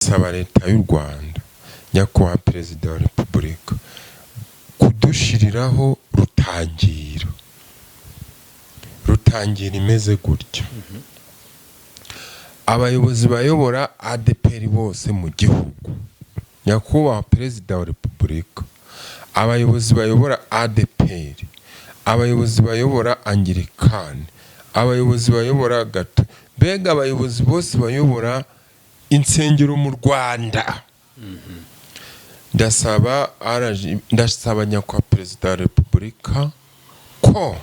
ndasaba leta y'u Rwanda nyakubahwa perezida wa repubulika kudushiriraho rutangira imeze gutya. Abayobozi bayobora ADPR bose mu gihugu, nyakubahwa perezida wa repubulika, abayobozi bayobora ADPR, abayobozi bayobora Anglikani, abayobozi bayobora gato, mbega abayobozi bose bayobora insengero mu Rwanda. Ndasaba nyakubahwa perezida wa repubulika ko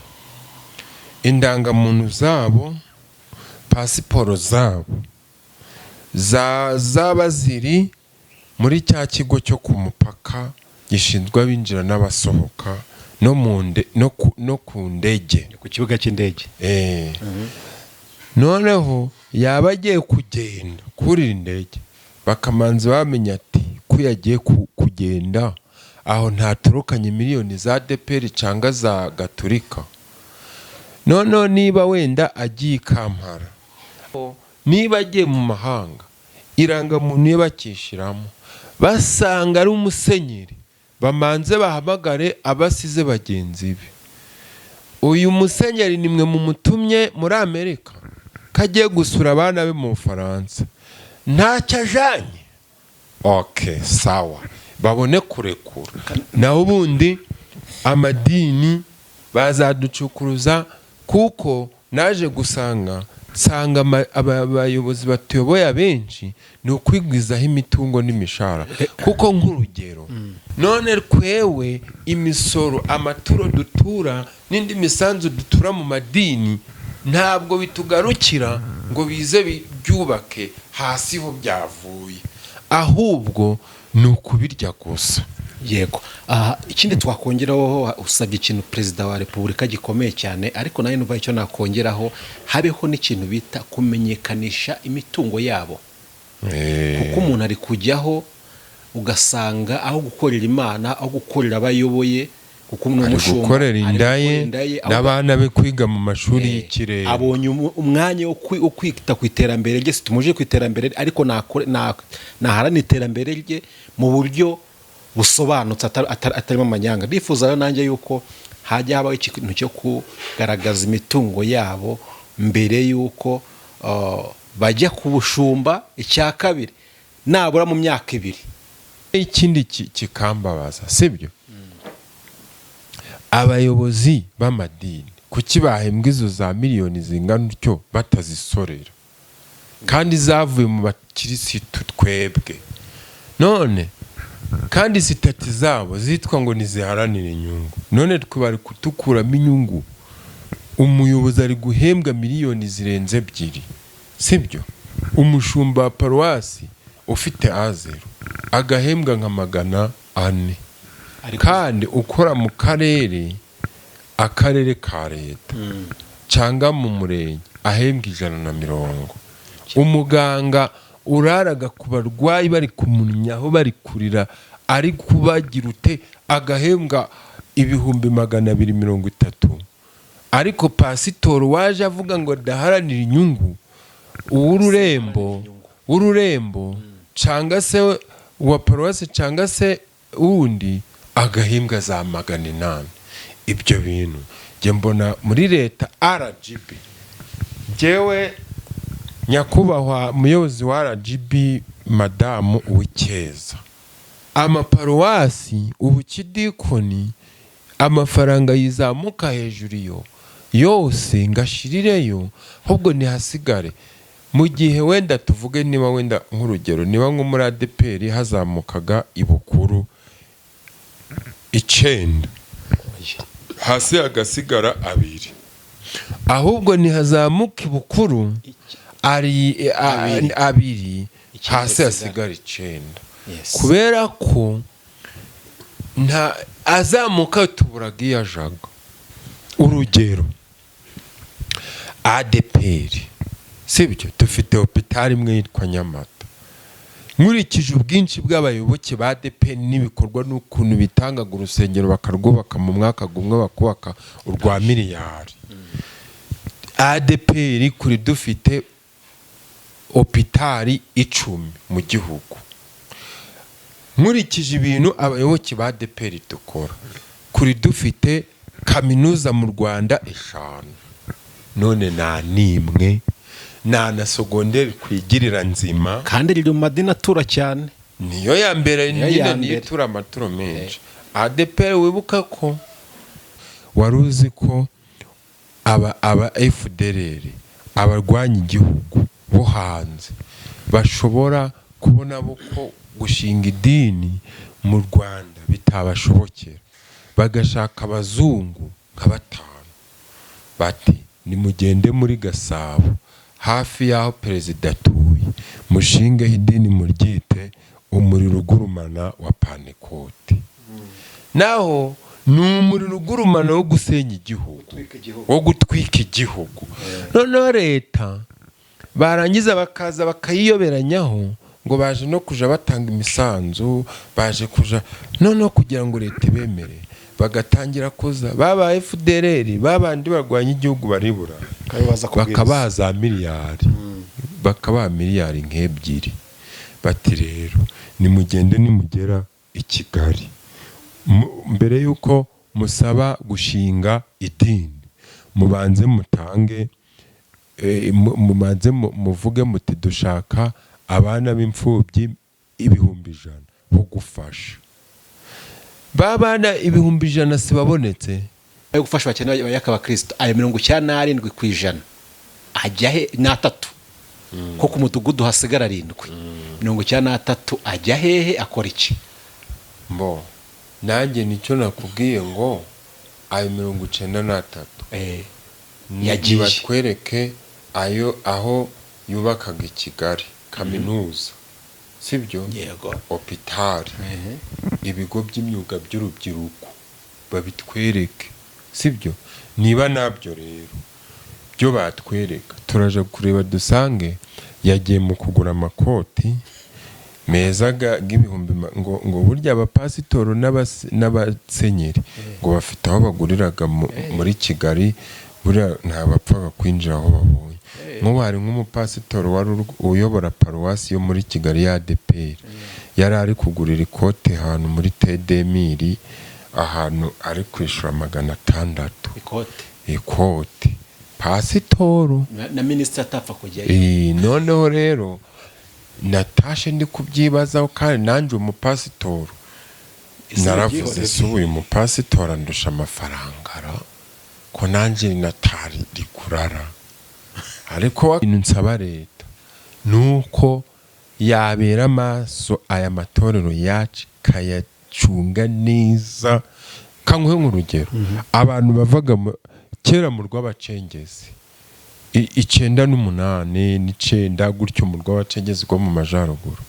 indangamuntu zabo, pasiporo zabo zaba ziri muri cya kigo cyo ku mupaka gishinzwe abinjira n'abasohoka no ku ndege, ku kibuga cy'indege. Noneho yaba agiye kugenda kuri indege bakamanza bamenya ati ko yagiye kugenda aho ntaturukanye miliyoni za ADPR cyangwa za Gaturika. Noneho niba wenda agiye Kampala, niba agiye mu mahanga, irangamuntu ye bakishiramo basanga ari umusenyeri, bamanze bahamagare abasize bagenzi be. Uyu musenyeri nimwe mu mutumye muri Amerika kagiye gusura abana be mu Faransa, ntacyo ajanye. Okay, sawa, babone kurekura. Naho ubundi amadini bazaducukuruza, kuko naje nsanga abayobozi batuyoboye abenshi ni ukwigwizaho imitungo n'imishahara. Kuko nk'urugero, none twewe imisoro, amaturo dutura n'indi misanzu dutura mu madini ntabwo bitugarukira ngo bize byubake hasi ho byavuye, ahubwo ni ukubirya gusa. Yego. Ikindi twakongeraho, usabye ikintu perezida wa repubulika gikomeye cyane, ariko nayo numva icyo nakongeraho, habeho n'ikintu bita kumenyekanisha imitungo yabo. Kuko umuntu ari kujyaho ugasanga aho gukorera Imana, aho gukorera abayoboye, kuko umushumba gukorera indaye n'abana be kwiga mu mashuri y'ikirere, abonye umwanya wo kwita ku iterambere rye. Situmuje ku iterambere, ariko naharana iterambere rye mu buryo busobanutse atarimo amanyanga. Bifuza rero nanjye yuko hajya habaho ikintu cyo kugaragaza imitungo yabo mbere yuko bajya ku bushumba. Icya kabiri, nabura mu myaka 2. Ikindi kikambabaza, sibyo, abayobozi b'amadini kuki bahembwa izo za miliyoni zingana utyo batazisorera, kandi zavuye mu bakirisitu twebwe. None kandi sitati zabo zitwa ngo niziharanire inyungu, none twe bari kutukuramo inyungu. Umuyobozi ari guhembwa miliyoni zirenze 2, sibyo. Umushumba wa paruwasi ufite A0 agahembwa nka 400, kandi ukora mu akarere ka leta cyangwa mu murenge ahembwa 150. Umuganga uraraga ku barwayi bari kumunyaho bari kurira ari kubagira ute agahembwa 230. Ariko pasitori waje avuga ngo daharanira inyungu, ururembo cyangwa se wa paruwasi cyangwa se undi agahembwa za 800. Ibyo bintu nge mbona muri leta RGB, jewe nyakubahwa umuyobozi wa RGB madamu Uwicyeza, amaparuwasi ubukidikoni amafaranga yizamuka hejuru yose ngashirireyo, ahubwo ntihasigare. Mu gihe wenda tuvuge, niba wenda nk'urugero, niba nko muri ADPR hazamukaga ibukuru 9, hasi hagasigara 2, ahubwo ntihazamuka ibukuru ari 2, hasi hasigara 9. Kubera ko nta azamuka tuburaga iyo ajaga. Urugero, ADPR, sibyo, dufite hopitali imwe yitwa Nyamata. Nkurikije ubwinshi bw'abayoboke ba ADPR n'ibikorwa n'ukuntu bitangaga urusengero bakarwubaka mu mwaka gumwe bakubaka urwa miliyari, ADPR kuri dufite opitari 10 mu gihugu. Nkurikije ibintu abayoboke ba ADEPR dukora, kuri dufite kaminuza mu Rwanda 5, none nta nimwe, nta na sogonderi kwigirira nzima, kandi riri mu madini atura cyane, niyo ya mbere nyine nitura amaturo menshi. ADEPR wibuka ko wari uzi ko aba FDLR abarwanya igihugu bo hanze bashobora kubona ko gushinga idini mu Rwanda bitabashobokera, bagashaka abazungu nka 5 bati nimugende muri Gasabo hafi y'aho perezida atuye, mushingeho idini muryite umuriro ugurumana wa Pantekote. Naho ni umuriro ugurumana wo gusenya igihugu, wo gutwika igihugu. Noneho leta barangiza bakaza bakayiyoberanyaho ngo baje no kuja batanga imisanzu, baje kuja noneho kugira ngo leta bemere, bagatangira kuza baba FDLR babandi barwanya igihugu baribura, bakabaza miliyari, bakabaha miliyari nk'ebyiri, bati rero nimugende nimugera i Kigali, mbere yuko musaba gushinga idini mubanze mutange mubanze muvuge muti dushaka abana b'imfubyi 100,000 bo gufasha. Babana 100,000 sibabonetse ayo gufasha bakeneye bayakaba Kristo ayo 97% ajya he n'atatu ko ku mudugudu hasigara 7 93 ajya hehe akora iki? Mbo nanjye nicyo nakubwiye ngo ayo 93 yagiye batwereke ayo aho yubakaga i Kigali kaminuza, sibyo? Yego. Opitari, ibigo by'imyuga by'urubyiruko babitwereke, sibyo? Niba nabyo rero byo batwereka, turaje kureba dusange yagiye mu kugura amakoti meza g'ibihumbi ngo burya abapasitoro n'abasenyeri ngo bafite aho baguriraga muri Kigali, burya nta bapfaga kwinjira aho babonye. Nk'ubu hari nk'umupasitoro wari uyobora paruwasi yo muri Kigali ya ADEPR, yari ari kugurira ikote ahantu muri Tedemiri, ahantu ari kwishura 600 ikote pasitoro na minisitiri atapfa kujyayo. Noneho rero natashe ndi kubyibazaho, kandi nanjye umupasitoro naravuze se uyu mupasitoro andusha amafaranga ko nanjye natari rikurara. Ariko ibintu nsaba leta nuko yabera amaso aya matorero yacu kayacunga neza. Kanguhe nk'urugero, abantu bavaga kera mu rw'abacengezi 98 n'icenda gutyo mu rw'abacengezi rwo mu majaruguru,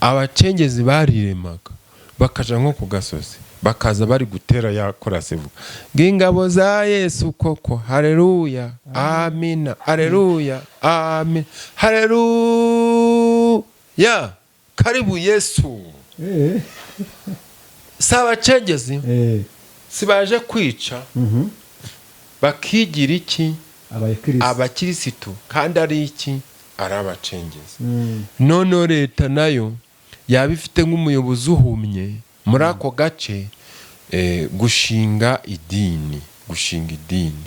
abacengezi bariremaga bakaja nko ku gasozi, bakaza bari gutera yakora sevuga ng'ingabo za Yesu koko, haleluya amina, haleluya amen, haleluya karibu Yesu. Sabacengezi sibaje kwica, bakigira iki? Abakirisitu, kandi ari iki? Ari abacengezi. None leta nayo yabifite nk'umuyobozi uhumye muri ako gace, gushinga idini,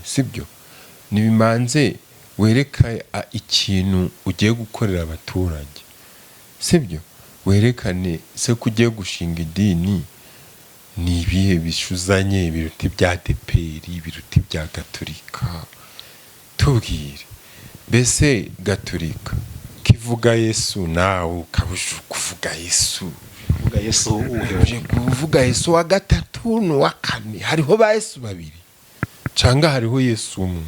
sibyo? Nibimanze wereka ikintu ugiye gukorera abaturage, sibyo? Werekane se kugiye gushinga idini ni ibihe bishuzanye, ibiruti bya ADEPR, ibiruti bya Gatolika. Tubwire bese Gatolika kivuga Yesu, nawe ukabusha kuvuga Yesu, uje kuvuga Yesu wa gatatu n'uwa kane, hariho ba Yesu babiri cyangwa hariho Yesu umwe?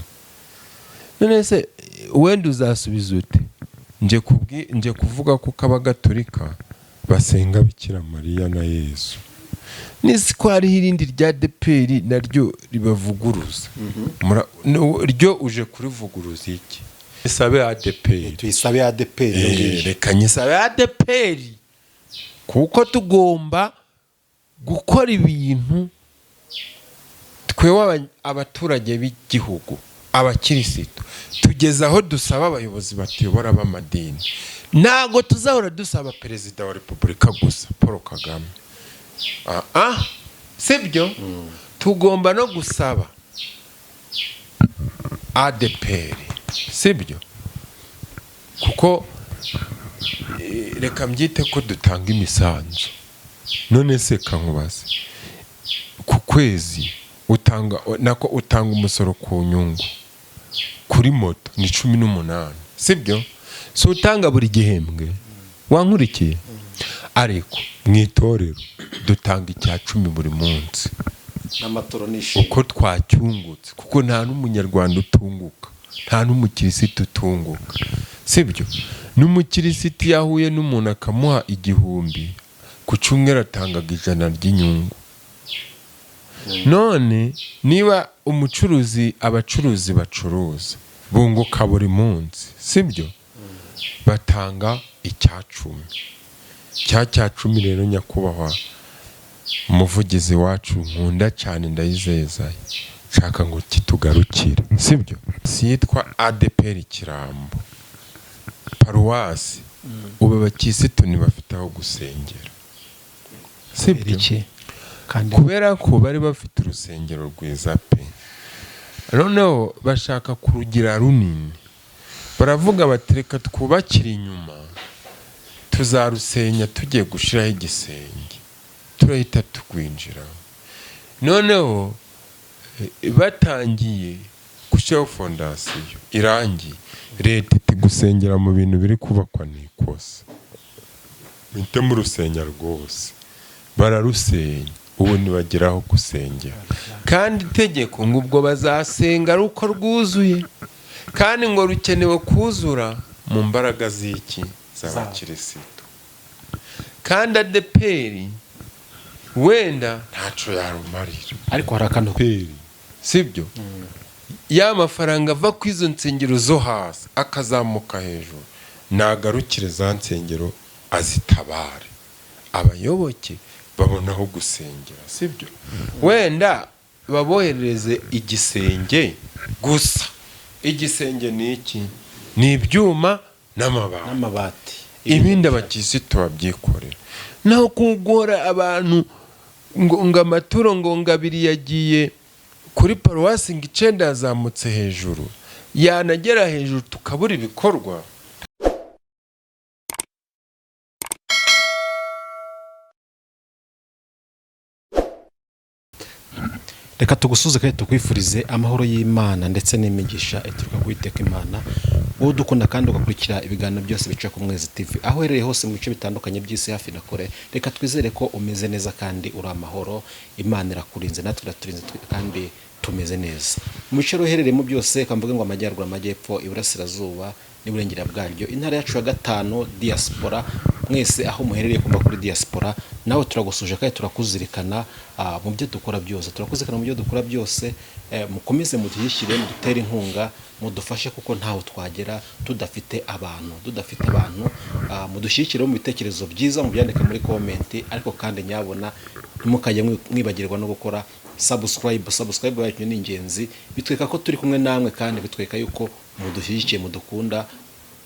None se wenda uzasubiza ute? nje kuvuga ko Gatolika basenga Bikira Mariya na Yesu, nisi ko hariho irindi rya ADEPR naryo ribavuguruza. Ryo uje kurivuguruza iki? Isabe ADEPR, tuyisabe ADEPR. Reka nyisabe ADEPR, kuko tugomba gukora ibintu twewe abaturage b'igihugu abakirisitu tugeze aho dusaba abayobozi batuyobora b'amadini. Ntago tuzahora dusaba perezida wa repubulika gusa Paul Kagame, sibyo? Tugomba no gusaba ADPR, sibyo? Kuko reka mbyite ko dutanga imisanzu. None se kankubaze, ku kwezi utanga umusoro ku nyungu kuri moto ni 18, sibyo? So utanga buri gihembwe, wankurikiye? Ariko mu itorero dutanga icya 10 buri munsi, n'amatoro nishimye uko twacyungutse, kuko nta n'umunyarwanda utunguka, nta n'umukirisitu utunguka, sibyo? N'umukirisitu yahuye n'umuntu akamuha 1000 ku cyumweru atangaga 100 ry'inyungu. None niba abacuruzi bacuruza bunguka buri munsi, sibyo? Batanga icya 10. Cya 10 rero nyakubahwa umuvugizi wacu nkunda cyane ndayizeza, shaka ngo kitugarukire, sibyo? Sitwa ADPR Kirambo paruwasi, ubu abakirisitu ntibafite aho gusengera, sibyo? Kubera ko bari bafite urusengero rwiza pe, noneho bashaka kurugira runini, baravuga bati reka twubakire inyuma, tuzarusenya tugiye gushiraho igisenge, turahita tugwinjira. Noneho batangiye gushyiraho fondasiyo irangiye, leta iti gusengera mu bintu biri kubakwa n'ikosa, bite mu rusenya rwose, bararusenya. Ubu ntibageraho gusengera, kandi itegeko ngo ubwo bazasenga ari uko rwuzuye, kandi ngo rukenewe kuzura mu mbaraga z'iki z'abakirisitu. Kandi ADPR wenda ntaco yarumarira, ariko hari akantu, sibyo? Ya mafaranga ava ku izo nsengero zo hasi akazamuka hejuru, nagarukire za nsengero azitabare, abayoboke babonaho gusengera, sibyo? Wenda baboherereze igisenge gusa. Igisenge ni iki? Ni ibyuma n'amabati. Ibindi abakirisitu babyikorera. Naho kugora abantu ngo amaturo ngo ngabiri yagiye kuri paruwasi ngo 9 yazamutse hejuru, yanagera hejuru tukabura ibikorwa. reka tugusuze kandi tukwifurize amahoro y'Imana ndetse n'imigisha ituruka ku Uwiteka Imana. Wowe dukunda kandi ugakurikira ibiganiro byose bica ku Mwezi TV, aho uherereye hose mu bice bitandukanye by'isi hafi na kure, reka twizere ko umeze neza kandi uri amahoro. Imana irakurinze, natwe iraturinze kandi tumeze neza. Mu bice uherereyemo byose, kamvuge ngo amajyaruguru, amajyepfo, iburasirazuba n'iburengera bwaryo, intara yacu ya 5 diaspora, mwese aho muherereye kumva kuri diaspora, nawe turagusuje kandi turakuzirikana mu byo dukora byose, mukomeze mudushyigikire, mudutere inkunga, mudufashe kuko ntaho twagera tudafite abantu, mudushyigikire mu bitekerezo byiza, mubyandika muri comment, ariko kandi nyabona ntimukajye mwibagirwa no gukora subscribe yacu ni ingenzi, bitweka ko turi kumwe namwe kandi bitweka yuko mudushyigikiye, mudukunda,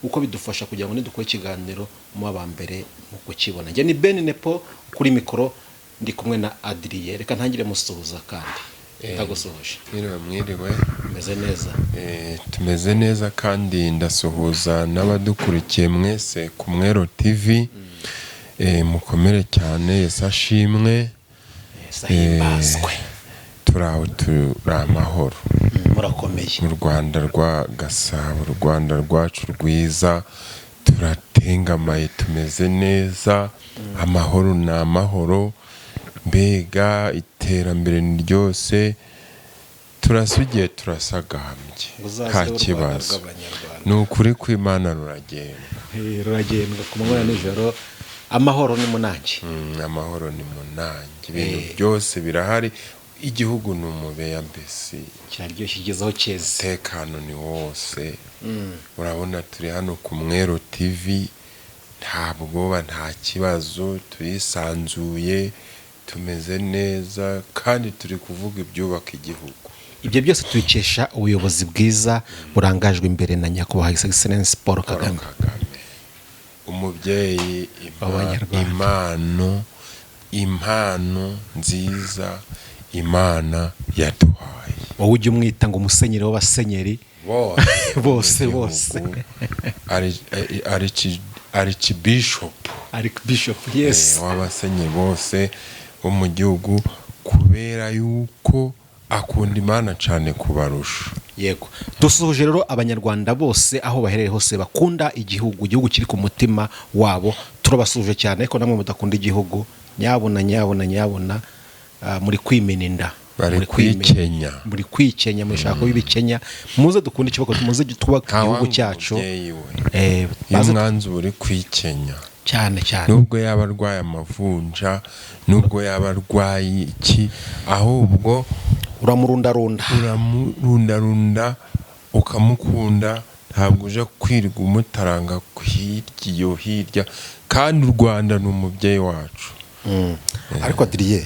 uko bidufasha kugira ngo nidukore ikiganiro mu abambere mu kukibona. Njye ni Ben Nepo kuri mikoro, ndi kumwe na Adrien. Reka ntangire musuhuza kandi ndagusuhuje. Mwiriwe, meze neza? Tumeze neza kandi ndasuhuza n'abadukurikiye mwese ku Mwero TV. Mukomere cyane, Yesu ashimwe, sahimbazwe. Turaho amahoro, murakomeye mu Rwanda rwa Gasabo, u Rwanda rwacu rwiza, turatengamaye, tumeze neza, amahoro ni amahoro, mbega iterambere ni ryose, turasugiye turasagambye, nta kibazo. Ni ukuri kw'Imana ruragendwa ku manywa n'ijoro, amahoro ni munange. Amahoro ni munange, ibintu byose birahari, igihugu ni umubeya, mbese kiraryoshye, kigezaho cyeze, tekano ni wose. Urabona turi hano ku Mwero TV, nta bwoba, nta kibazo, turisanzuye, tumeze neza kandi turi kuvuga ibyubaka igihugu. ibyo byose tubikesha ubuyobozi bwiza burangajwe imbere na nyakubahwa Excellence Paul Kagame, umubyeyi, impano nziza Imana yaduhaye. wowe ujya umwita ngo umusenyeri w'abasenyeri bose archbishop yes, w'abasenyeri bose bo mu gihugu, kubera yuko akunda Imana cyane kubarusha. yego. Dusuhuje rero abanyarwanda bose aho baherereye hose bakunda igihugu kiri ku mutima wabo, turabasuhuje cyane. Ariko namwe mudakunda igihugu, nyabona muri kwimena inda, muri kwikenya, mushaka b'ibikenya, muze dukunda ikibazo, muze twubaka igihugu cyacu. Umwanzi uri kwikenya cyane, nubwo yaba arwaye amavunja, nubwo yaba arwaye iki, ahubwo uramurundarunda ukamukunda, ntabwo uje kwirirwa umutaranga hirya, kandi u Rwanda ni umubyeyi wacu. Ariko Adrien,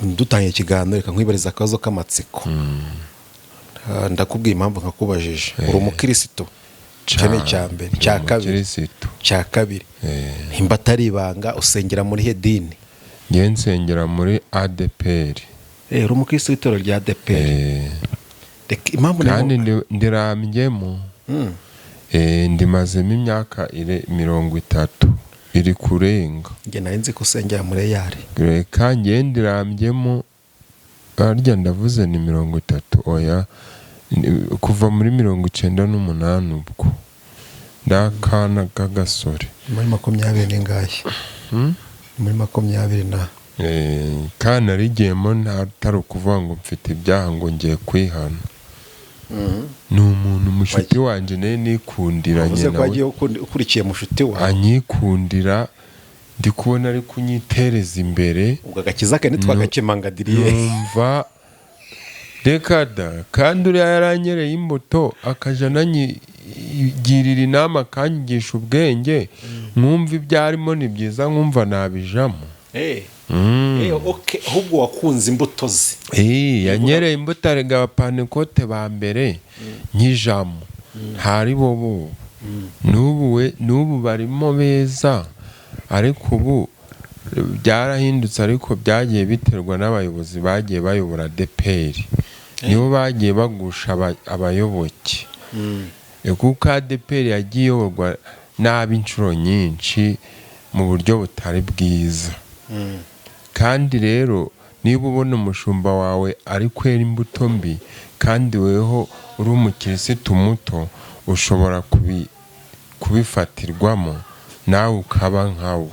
dutangiye ikiganiro, reka nkwibariza akabazo k'amatsiko. Ndakubwiye impamvu nkakubajije, uri umukristo? Cyane cyambere, cya kabiri nimba atari ibanga, usengera muri he dini? Nge nsengera muri ADPR. Uri umukristo w'itorero rya ADPR? Kandi ndirambyemo, ndimazemo imyaka 30 iri kurenga. Nge nari nzi ko usengera muri yari. Reka nge ndirambyemo, harya ndavuze ni 30, oya, kuva muri 98 ubwo ndakana k'agasore muri 20 n'ingahe, muri 20 na kana rigiyemo, ntatari ukuvuga ngo mfite ibyaha ngo ngiye kwihana. Ni umuntu mushuti wanje naye nikundiranye nawe, ukurikiye mushuti wawe anyikundira, ndi kubona ari kunyitereza imbere, ubwo agakiza ke nitwagakemangadiriye numva dekada. Kandi uriya yaranyereye imbuto, akaja nanyigirira inama, akanyigisha ubwenge, mwumva ibyarimo ni byiza, nkumva nabijamo. ahubwo wakunze imbuto ze. Yanyereye imbuto, arega abapantekote ba mbere nk'ijamo, ntari bo n'ubu barimo beza, ariko ubu byarahindutse. Ariko byagiye biterwa n'abayobozi bagiye bayobora ADPR, nibo bagiye bagusha abayoboke, kuko ADPR yagiye iyoborwa nabi inshuro nyinshi mu buryo butari bwiza. Kandi rero niba ubona umushumba wawe ari kwera imbuto mbi, kandi weho uri umukirisitu muto, ushobora kubifatirwamo nawe ukaba nkawe.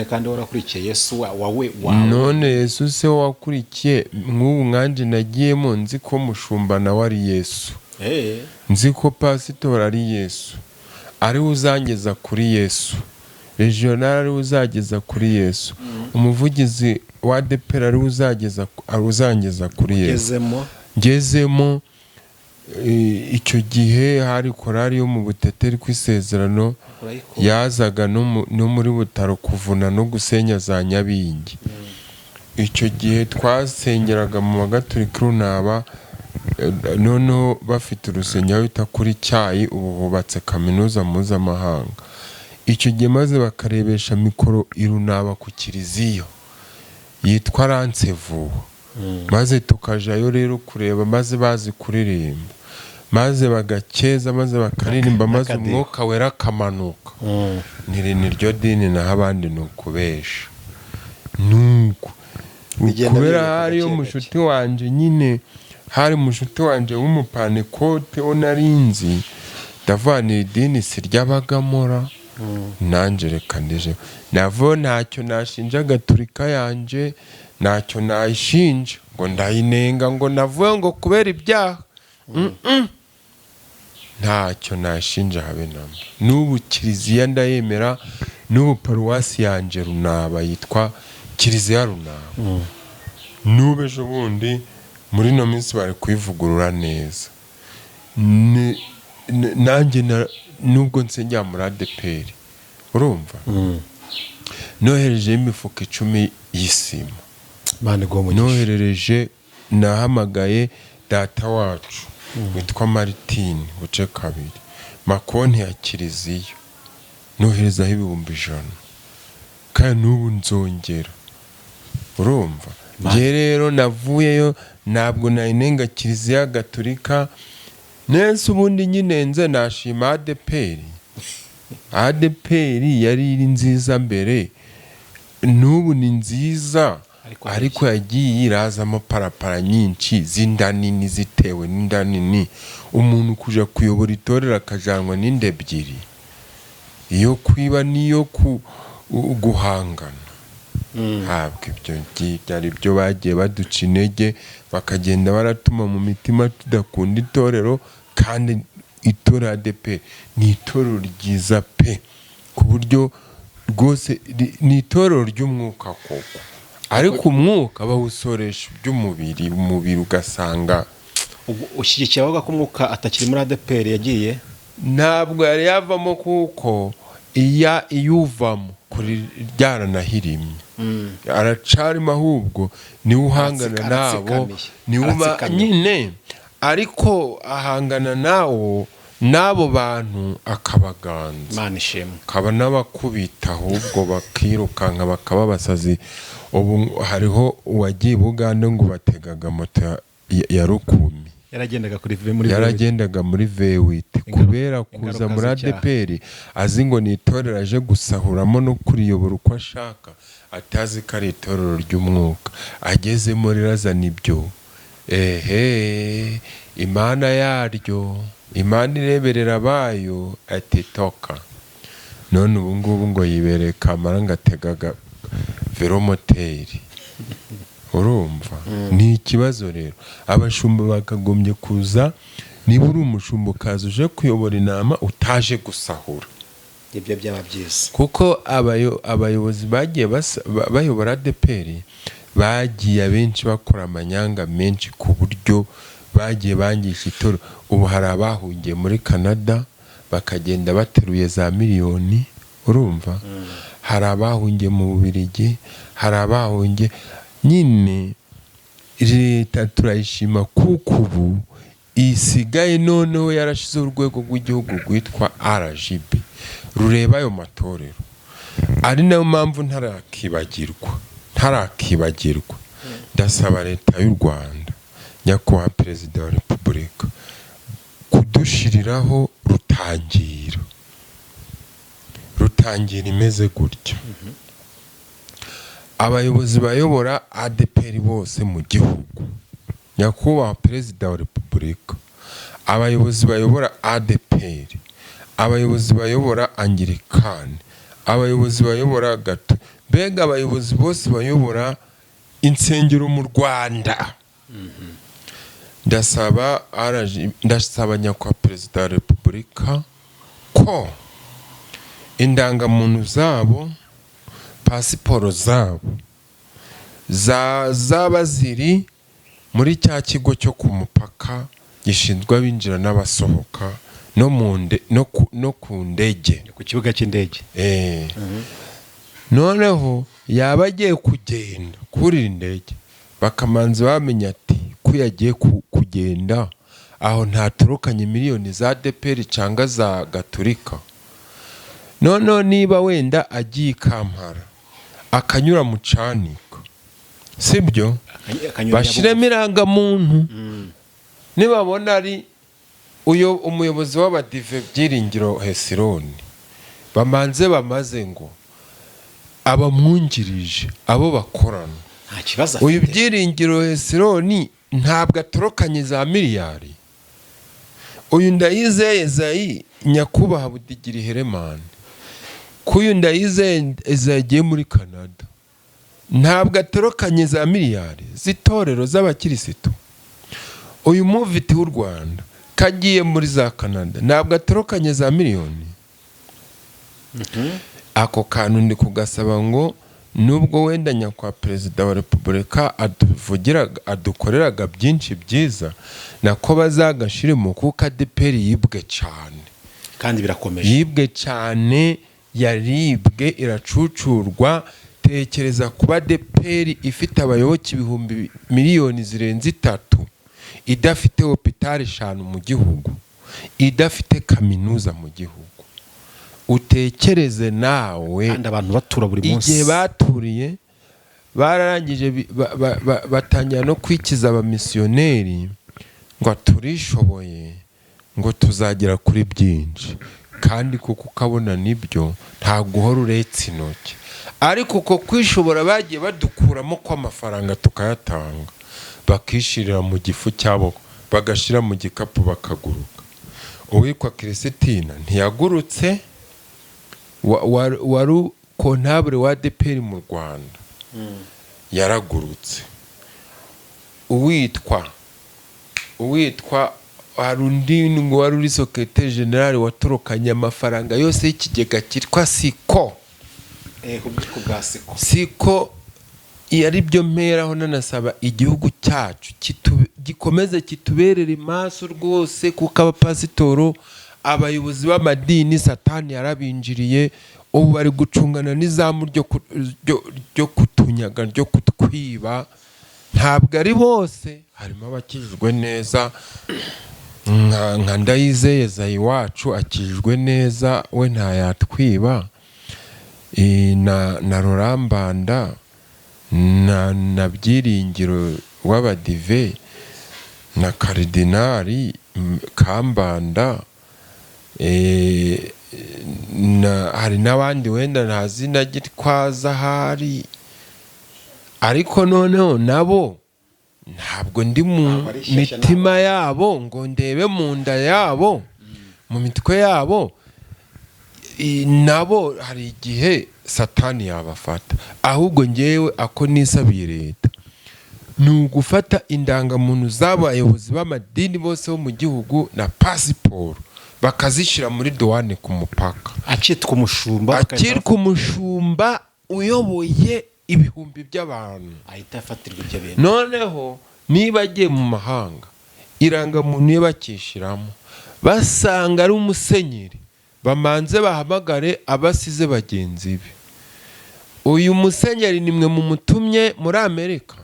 Kandi warakurikiye Yesu wawe. None Yesu se wakurikiye, nk'ubu nkanje nagiyemo nzi ko mushumba nawe ari Yesu, nzi ko pasitori ari Yesu, ari uzangeza kuri Yesu, regional ari uzageza kuri Yesu, umuvugizi wa ADPR ari uzangeza kuri Yesu. Ngezemo icyo gihe hari korali yo mu Buteteri kw'isezerano, yazaga no muri Butaro kuvuna no gusenya za Nyabingi. Icyo gihe twasengeraga mu Bagatolika Runaba, noneho bafite urusengero bita kuri Cyayi, ubu bubatse kaminuza mpuzamahanga. Icyo gihe maze bakarebesha mikoro irunaba ku kiliziyo yitwa Ransevu, maze tukajayo rero kureba, maze bazi kuririmba, maze bagakeza, maze bakaririmba, maze umwuka wera akamanuka. Niryo dini naho abandi ni ukubesha. Nuko kubera hariyo mushuti wanje, nyine hari mushuti wanje w'umupantekote wo narinzi, ndavanira idini si ry'abagamora, nanjye reka ndije navo ntacyo nashinja Gatolika yanje, ntacyo nayishinja ngo ndayinenga ngo navuye ngo kubera ibyaha. Ntacyo nashinja habe namba. N'ubu kiliziya ndayemera, n'ubu paruwasi yanje Runaba yitwa kiliziya Runaba. N'ubu ejo bundi muri no minsi bari kwivugurura neza. Nanjye nubwo nsengera muri ADPR, urumva, nohereje imifuka 10 y'isima, noherereje nahamagaye data wacu witwa Martin buce kabiri makonti ya kiliziya noherezaho 1,000 kandi n'ubu nzongera. Urumva nge rero navuyeyo ntabwo nayinenga kiliziya gatolika nese ubundi nyine nze nashima ADPR yari iri nziza mbere n'ubu ni nziza ariko yagiye irazamo parapara nyinshi zinda nini zitewe n'inda nini umuntu kuja kuyobora itorero akajanwa n'inda ebyiri iyo kwiba niyo guhangana. Habwe ibyo byari byo bagiye baduca intege bakagenda baratuma mu mitima tudakunda itorero kandi itorero ADPR ni itorero ryiza pe ku buryo rwose ni itorero ry'umwuka koko ariko umwuka bawusoresha by'umubiri umubiri ugasanga ushyigikiye avuga ko umwuka atakiri muri ADPR yagiye ntabwo yari yavamo kuko iyuvamo kuri ryaranahirimye aracarimo ahubwo niwe uhangana nabo niwe nyine ariko ahangana n'abo bantu akabaganza Imana ishimwe kaba n'abakubita ahubwo bakirukanka bakaba basazi. Ubu hariho uwagiye Bugande ngo bategaga moto ya Rukumi yaragendaga muri V8 kubera kuza muri ADPR azi ngo ni itorero aje gusahuramo no kuriyobora uko ashaka atazi ko ari itorero ry'umwuka agezemo rirazana ibyo Imana yaryo Imana ireberera bayo atitoka none ubu ngubu ngo yibereye kamara ngategaga velomoteri. Urumva ni ikibazo rero abashumba bakagombye kuza niba uri umushumba ukaza uje kuyobora inama utaje gusahura ibyo byaba byiza kuko abayobozi bagiye bayobora ADPR bagiye abenshi bakora amanyanga menshi ku buryo bagiye bangisha itorero. Ubu hari abahungiye muri Canada bakagenda bateruye za miliyoni. Urumva hari abahungiye mu Bubiligi hari abahungiye nyine leta turayishima kuko ubu isigaye noneho yarashize urwego rw'igihugu rwitwa RGB rureba ayo matorero ari nayo mpamvu ntarakibagirwa ndasaba leta y'u Rwanda nyakubahwa perezida wa repubulika kudushiriraho rutangira imeze gutya. Abayobozi bayobora ADPR bose mu gihugu nyakubahwa perezida wa repubulika abayobozi bayobora ADPR abayobozi bayobora Anglikani abayobozi bayobora gato mbega abayobozi bose bayobora insengero mu Rwanda ndasaba nyakubahwa perezida wa repubulika ko indangamuntu zabo pasiporo zabo zaba ziri muri cya kigo cyo ku mupaka gishinzwe abinjira n'abasohoka no ku ndege ku kibuga cy'indege noneho yaba agiye kugenda kuri indege bakamanza bamenya ati ko yagiye kugenda aho ntaturukanye miliyoni za ADPR cyangwa za Gatolika. Noneho niba wenda agiye Kampala akanyura mu Cyanika sibyo bashiremo irangamuntu nibabona ari uyo umuyobozi w'abadive Byiringiro Hesironi bamaze ngo abamwungirije abo bakorana nta kibazo uyu Byiringiro Hesironi ntabwo atorokanye za miliyari. Uyu Ndayizeye Zayi nyakubahwa Budigiri Heremani kuyu Ndayizeye zagiye muri Canada ntabwo atorokanye za miliyari z'itorero z'abakirisitu. Uyu muviti w'u Rwanda kagiye muri za Canada ntabwo atorokanye za miliyoni. Ako kantu ndi kugasaba ngo nubwo wenda nyakwa perezida wa repubulika adukoreraga byinshi byiza nako bazagashiremo kuko ADPR yibwe cyane kandi birakomeje yibwe cyane yaribwe iracucurwa utekereza kuba ADEPR ifite abayoboke ibihumbi miliyoni zirenze 3 idafite hopitali 5 mu gihugu, idafite kaminuza mu gihugu, utekereze nawe kandi abantu batura buri munsi. Igihe baturiye bararangije batangira no kwikiza abamisiyoneri ngo turishoboye, ngo tuzagera kuri byinshi, kandi kuko ukabona nibyo nta guhora uretse intoki. Ariko uko kwishobora bagiye badukuramo ko amafaranga tukayatanga, bakishirira mu gifu cyabo, bagashira mu gikapu bakaguruka. Uwitwa Christina ntiyagurutse, wari kontabule wa ADEPR mu Rwanda, yaragurutse. Uwitwa harundi ngo wari uri secrétaire général watorokanye amafaranga yose y'ikigega cyitwa siko. Siko yari byo mperaho nanasaba igihugu cyacu gikomeze kituberere maso rwose, kuko abapasitoro, abayobozi b'amadini satani yarabinjiriye, ubu bari gucungana n'izamu ryo kutunyaga, ryo kutwiba. Ntabwo ari bose, harimo abakijijwe neza nka Ndayizeye Zayi wacu akijijwe neza, we ntayatwiba. Na Rurambanda na Byiringiro w'Abadive na Karidinari Kambanda, hari n'abandi wenda ntazi na Gitwaza hari, ariko noneho nabo ntabwo ndi mu mitima yabo ngo ndebe mu nda yabo, mu mitwe yabo. Nabo hari igihe satani yabafata, ahubwo ngewe ako nisabiye leta ni ugufata indangamuntu z'abayobozi b'amadini bose bo mu gihugu na pasiporo bakazishyira muri douane ku mupaka, akitwa umushumba uyoboye ibihumbi by'abantu, ahita afatirwa ibyo bintu. Noneho niba agiye mu mahanga, irangamuntu ye bakishiramo, basanga ari umusenyeri, bamanze bahamagare abasize bagenzi be. Uyu musenyeri nimwe mu mutumye muri Amerika,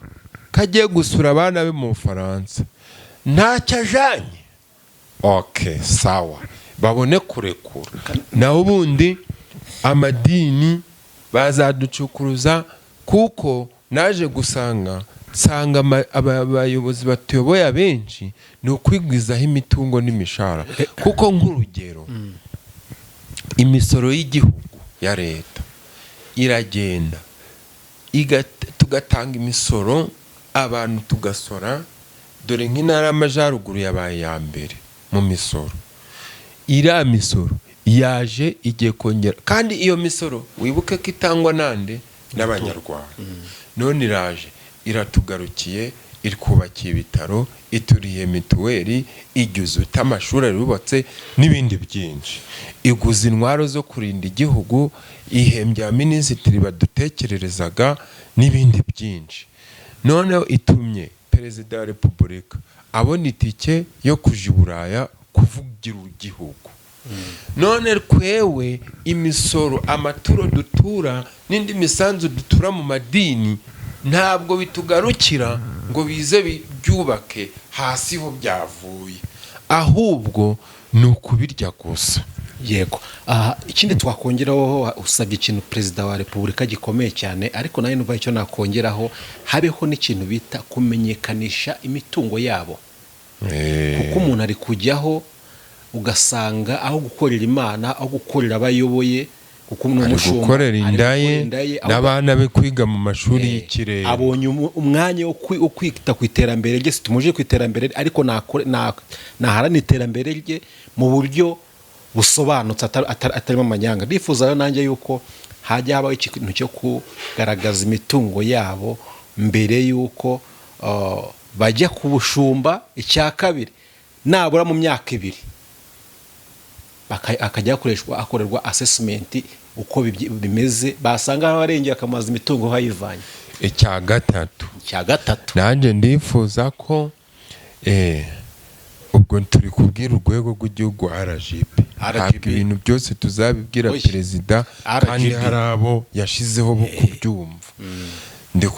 kagiye gusura abana be mu Faransa, ntacyo ajanye. Okay, sawa, babone kurekura. Naho ubundi amadini bazaducukuruza, kuko naje gusanga abayobozi batuyoboye abenshi ni ukwigwizaho imitungo n'imishahara. Kuko nk'urugero, imisoro y'igihugu ya leta iragenda tugatanga imisoro, abantu tugasora. Dore nk'intara y'Amajyaruguru yabaye ya mbere mu misoro. Iriya misoro yaje igiye kongera, kandi iyo misoro wibuke ko itangwa nande n'Abanyarwanda. None iraje iratugarukiye, irikubakiye ibitaro, ituriye mituweli, igize amashuri yubatse n'ibindi byinshi, iguza intwaro zo kurinda igihugu, ihembya minisitiri badutekererezaga n'ibindi byinshi. Noneho itumye perezida wa repubulika abona itike yo kuja i Buraya kuvugira igihugu. None kwewe imisoro, amaturo dutura n'indi misanzu dutura mu madini ntabwo bitugarukira ngo bize byubake hasi ho byavuye, ahubwo ni ukubirya gusa. Yego. Ikindi twakongeraho, usabye ikintu perezida wa repubulika gikomeye cyane, ariko nayo numva icyo nakongeraho, habeho n'ikintu bita kumenyekanisha imitungo yabo. Kuko umuntu ari kujyaho ugasanga aho gukorera Imana, aho gukorera abayoboye, kuko n'umushumba gukorera indaye n'abana be kwiga mu mashuri y'ikirere, abonye umwanya wo kwita ku iterambere rye. Situmuje ku iterambere, ariko naharana iterambere rye mu buryo busobanutse, atarimo amanyanga. Ndifuza nanjye yuko hajya habaho ikintu cyo kugaragaza imitungo yabo mbere yuko bajya ku bushumba. Icya kabiri, nabura mu myaka 2 akajya akorerwa assessment uko bimeze, basanga abarengeye akamaza imitungo hayivanye. Icya gatatu nanjye ndifuza ko ubwo turi kubwira urwego rw'igihugu RGB, ibintu byose tuzabibwira perezida, kandi hari abo yashizeho bo kubyumva.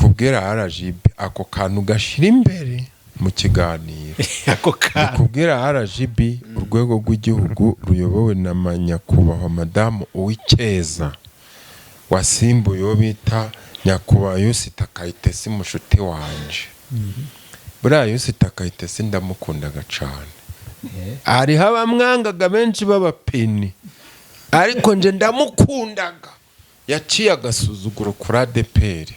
kubwira RGB ako kantu gashira imbere mu kiganiro ako kantu kubwira RGB urwego rw'igihugu ruyobowe na nyakubahwa madamu Uwicyeza wasimbuye uwo bita nyakubahwa Yusita Kayitesi mushuti wanje. Buriya Yusita Kayitesi ndamukundaga cyane. Hariho abamwangaga benshi b'abapeni ariko nje ndamukundaga. Yaciye agasuzuguro kuri ADPR.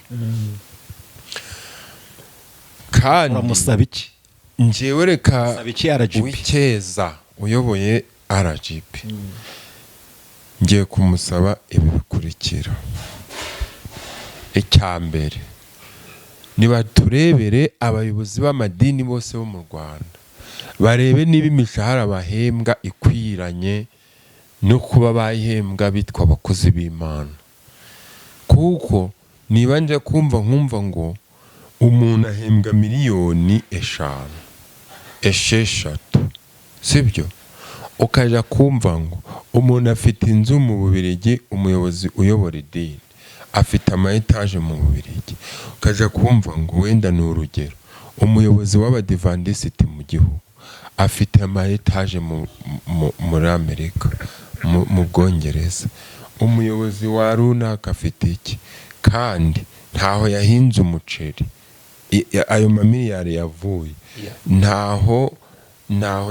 Kandi uramusaba iki? njyewe reka Saba iki RGB? Uwicyeza uyoboye RGB ngiye kumusaba ibi bikurikira. Icya mbere niba turebere abayobozi b'amadini bose bo mu Rwanda barebe niba imishahara bahembwa ikwiranye no kuba bahembwa bitwa abakozi b'Imana. Kuko niba nje kumva nkumva ngo umuntu ahembwa miliyoni 5 6 sibyo, ukaja kumva ngo umuntu afite inzu mu Bubiligi, umuyobozi uyobora idini afite ama etage mu Bubiligi, ukaja kumva ngo wenda ni urugero umuyobozi w'abadivandisiti mu gihugu afite ama etage muri Amerika, mu Bwongereza, umuyobozi wa runaka afite iki, kandi ntaho yahinze umuceri ayo mamiliyari yavuye, ntaho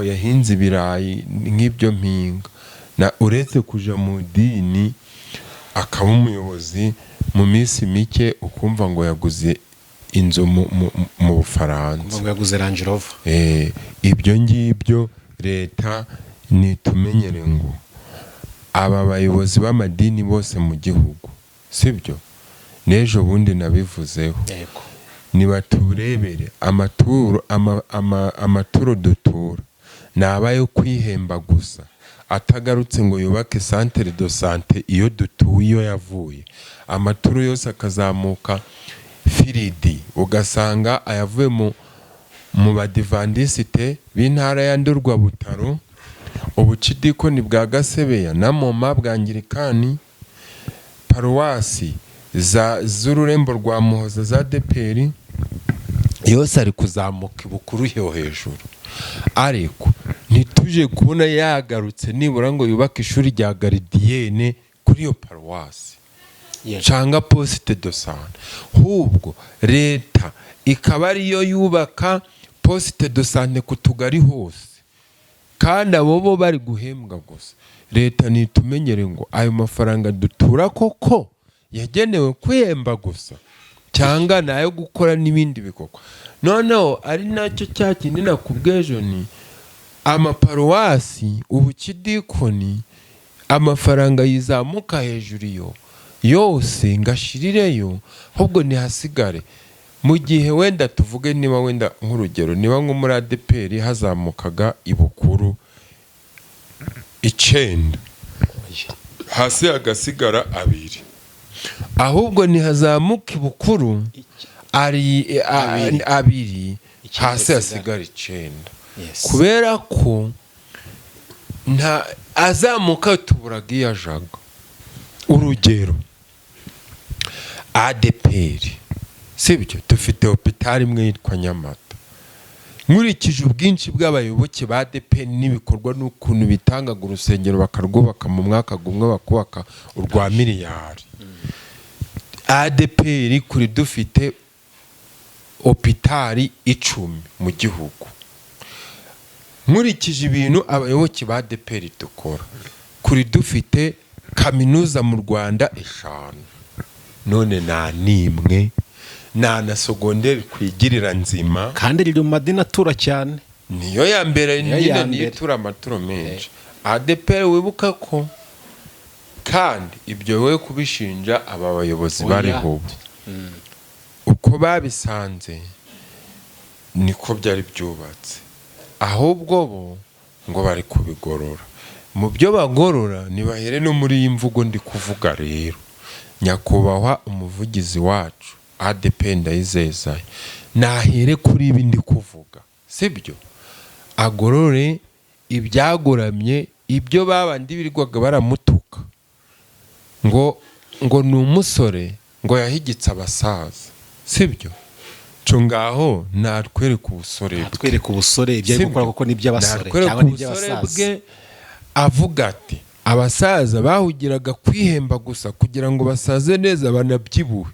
yahinze ibirayi nk'ibyo mpinga, na uretse kuja mu dini akaba umuyobozi mu minsi mike ukumva ngo yaguze inzu mu Bufaransa, ngo yaguze Range Rover. Ibyo ngibyo leta nitumenyere ngo aba bayobozi b'amadini bose mu gihugu sibyo, n'ejo bundi nabivuzeho, niba turebere amaturo dutura nabayo kwihemba gusa, atagarutse ngo yubake centre de santé iyo dutuye iyo yavuye, amaturo yose akazamuka firidi, ugasanga ayavuye mu badivandisite b'intara ya Ndorwa Butaro, ubucidikoni bwa Gasebeya na Moma bwa Anglikani, paruwasi z'ururembo rwa Muhoza za ADPR yose ari kuzamuka ibukuru yo hejuru. Ariko ntituje kubona yagarutse nibura ngo yubake ishuri rya garidiyene kuri iyo paruwasi canga poste de santé, hubwo leta ikaba ariyo yubaka poste de santé ku tugari hose, kandi abo bo bari guhembwa gusa. Leta nitumenyere ngo ayo mafaranga dutura koko yagenewe kwihemba gusa cyangwa nayo gukora n'ibindi bikorwa. Noneho ari nacyo cyakindi nakubwejo ni amaparuwasi ubukidikoni amafaranga yizamuka hejuru yo yose ngashirireyo, ahubwo ntihasigare. Mu gihe wenda tuvuge niba wenda nk'urugero niba nko muri ADPR hazamukaga ibukuru 9 hasi hagasigara 2, ahubwo ntihazamuka ibukuru ari 2 hasi hasigara 9, kubera ko nta azamuka tuburaga iyo ajaga. Urugero ADPR sibyo, dufite hopitali imwe yitwa Nyamata, nkurikije ubwinshi bw'abayoboke ba ADPR n'ibikorwa n'ukuntu bitangaga urusengero bakarwubaka mu mwaka gumwe bakubaka urwa miliyari, ADPR kuri dufite hopitali 10 mu gihugu. Nkurikije ibintu abayoboke ba ADPR dukora, kuri dufite kaminuza mu Rwanda 5, none nta nimwe na sogonderi kwigirira nzima, kandi riri mu madini atura cyane, niyo ya mbere nitura amaturo menshi. ADPR wibuka ko, kandi ibyo we kubishinja aba bayobozi bariho uko babisanze niko byari byubatse, ahubwo bo ngo bari kubigorora. Mu byo bagorora nibahere no muri iyi mvugo ndi kuvuga rero. Nyakubahwa umuvugizi wacu ADPR ndayizeza nahere kuri ibi ndi kuvuga sibyo, agorore ibyagoramye, ibyo babandi birirwaga baramutuka ngo ni umusore ngo yahigitse abasaza. sibyo cyo ngaho natwereka ubusore bwe atwereka ubusore ibyo ari gukora kuko n'iby'abasore cyangwa n'iby'abasaza avuga ati abasaza bahugiraga kwihemba gusa kugira ngo basaze neza banabyibuhe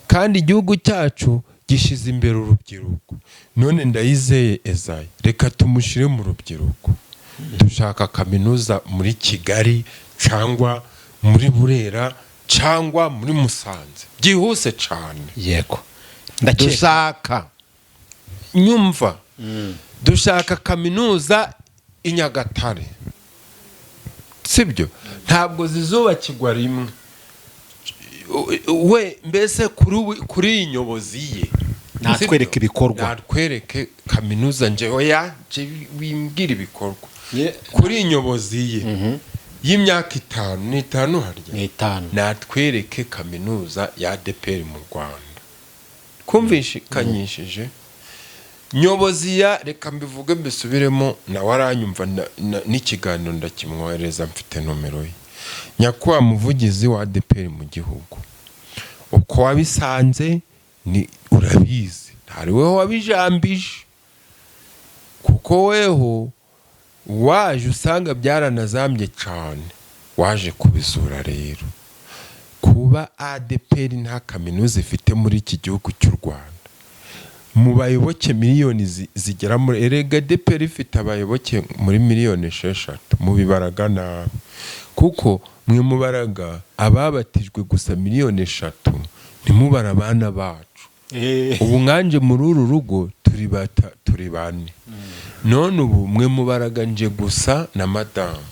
kandi igihugu cyacu gishize imbere urubyiruko none Ndayizeye Ezayi reka tumushyire mu rubyiruko dushaka kaminuza muri Kigali cyangwa muri Burera cyangwa muri Musanze byihuse cyane yego dushaka nyumva dushaka kaminuza i Nyagatare sibyo ntabwo zizubakirwa rimwe we mbese kuri iyi nyobozi ye natwereke ibikorwa natwereke kaminuza oya wimbwira ibikorwa kuri iyi nyobozi ye y'imyaka 5 harya natwereke kaminuza ya ADEPR mu Rwanda kumvikanyishije nyobozi ya reka mbivuge mbisubiremo nawe aranyumva n'ikiganiro ndakimwohereza mfite nomero ye nyakubahwa muvugizi wa ADEPR mu gihugu uko wabisanze ni urabizi ntari weho wabijambije kuko weho waje usanga byaranazambye cyane waje kubizura rero kuba ADEPR nta kaminuza ifite muri iki gihugu cy'u Rwanda mu bayoboke miliyoni zigera muri erega ADEPR ifite abayoboke muri miliyoni 6 mu bibaraga nabi kuko mwe mubaraga ababatijwe gusa miliyoni 3 ntimubara abana bacu ubu nkanje muri uru rugo turi bane none ubu mwe mubaraga nje gusa na madamu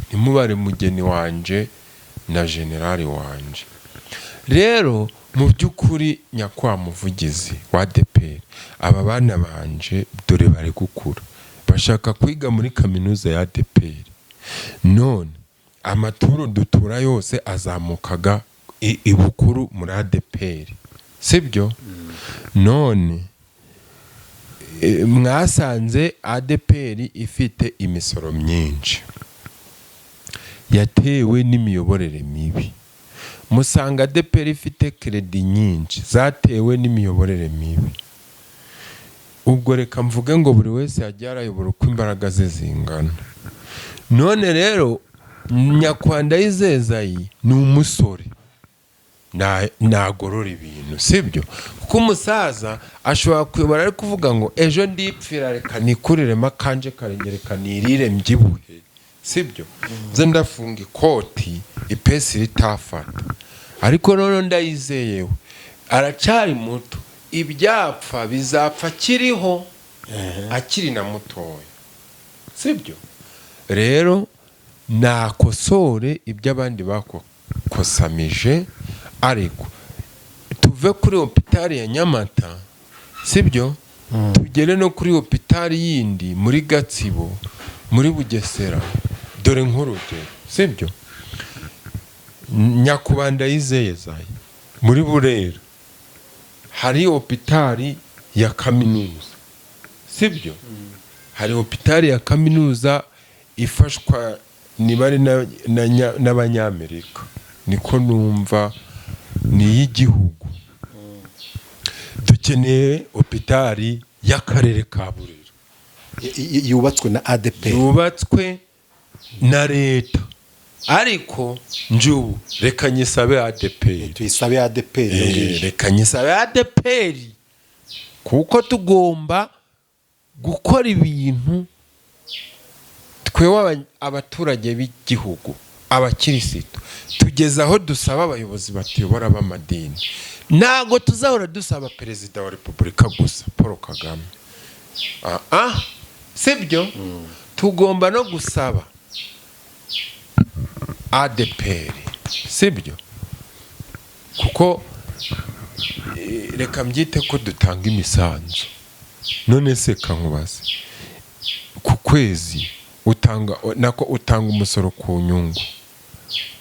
ntimubare mugeni wanje na generali wanje rero mu by'ukuri nyakwa muvugizi wa ADEPR aba bana banje dore bari gukura bashaka kwiga muri kaminuza ya ADEPR none amaturo dutura yose azamukaga ibukuru muri ADEPR sibyo none mwasanze ADEPR ifite imisoro myinshi yatewe n'imiyoborere mibi musanga ADEPR ifite kredi nyinshi zatewe n'imiyoborere mibi ubwo reka mvuge ngo buri wese yajya arayobora uko imbaraga ze zingana none rero nyakubahwa Ndayizeye Ezayi ni umusore nagorora ibintu sibyo kuko umusaza ashobora kuyobora ari kuvuga ngo ejo ndipfira reka nikuriremo akanje karengereka nirire mbyibuhe sibyo nze ndafunga ikoti ipesi ritafata ariko none Ndayizeye we aracari muto ibyapfa bizapfa kiriho akiri na mutoya sibyo rero nakosore ibyo abandi bakosamije ariko tuve kuri hopitali ya Nyamata sibyo tugere no kuri hopitali yindi muri Gatsibo muri Bugesera dore nk'urugero sibyo nyakubahwa Ndayizeye Ezayi muri Burera hari hopitali ya kaminuza sibyo hari hopitali ya kaminuza ifashwa nibari n'abanyamerika niko numva ni y'igihugu dukeneye hopitali y'akarere ka Burera yubatswe na ADEPR yubatswe na leta ariko njubu reka nyisabe ADEPR tuyisabe ADEPR reka nyisabe ADEPR kuko tugomba gukora ibintu twewe abaturage b'igihugu abakirisitu tugeze aho dusaba abayobozi batuyobora b'amadini ntago tuzahora dusaba perezida wa repubulika gusa Paul Kagame sibyo tugomba no gusaba ADEPR sibyo kuko reka mbyite ko dutanga imisanzu none se kankubaze ku kwezi utanga umusoro ku nyungu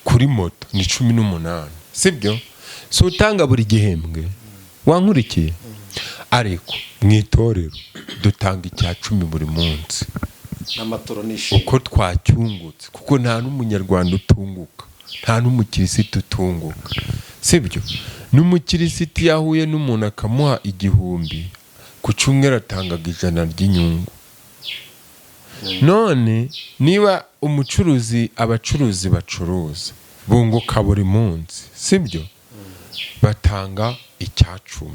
kuri moto ni 18 sibyo so utanga buri gihembwe wankurikiye ariko mwitorero dutanga icya 10 buri munsi n'amatoro nishimye uko twacyungutse kuko nta n'umunyarwanda utunguka nta n'umukirisitu utunguka sibyo n'umukirisitu yahuye n'umuntu akamuha 1,000 ku cyumweru atangaga 100 ry'inyungu. None niba abacuruzi bacuruza bunguka buri munsi, sibyo? Batanga 10%.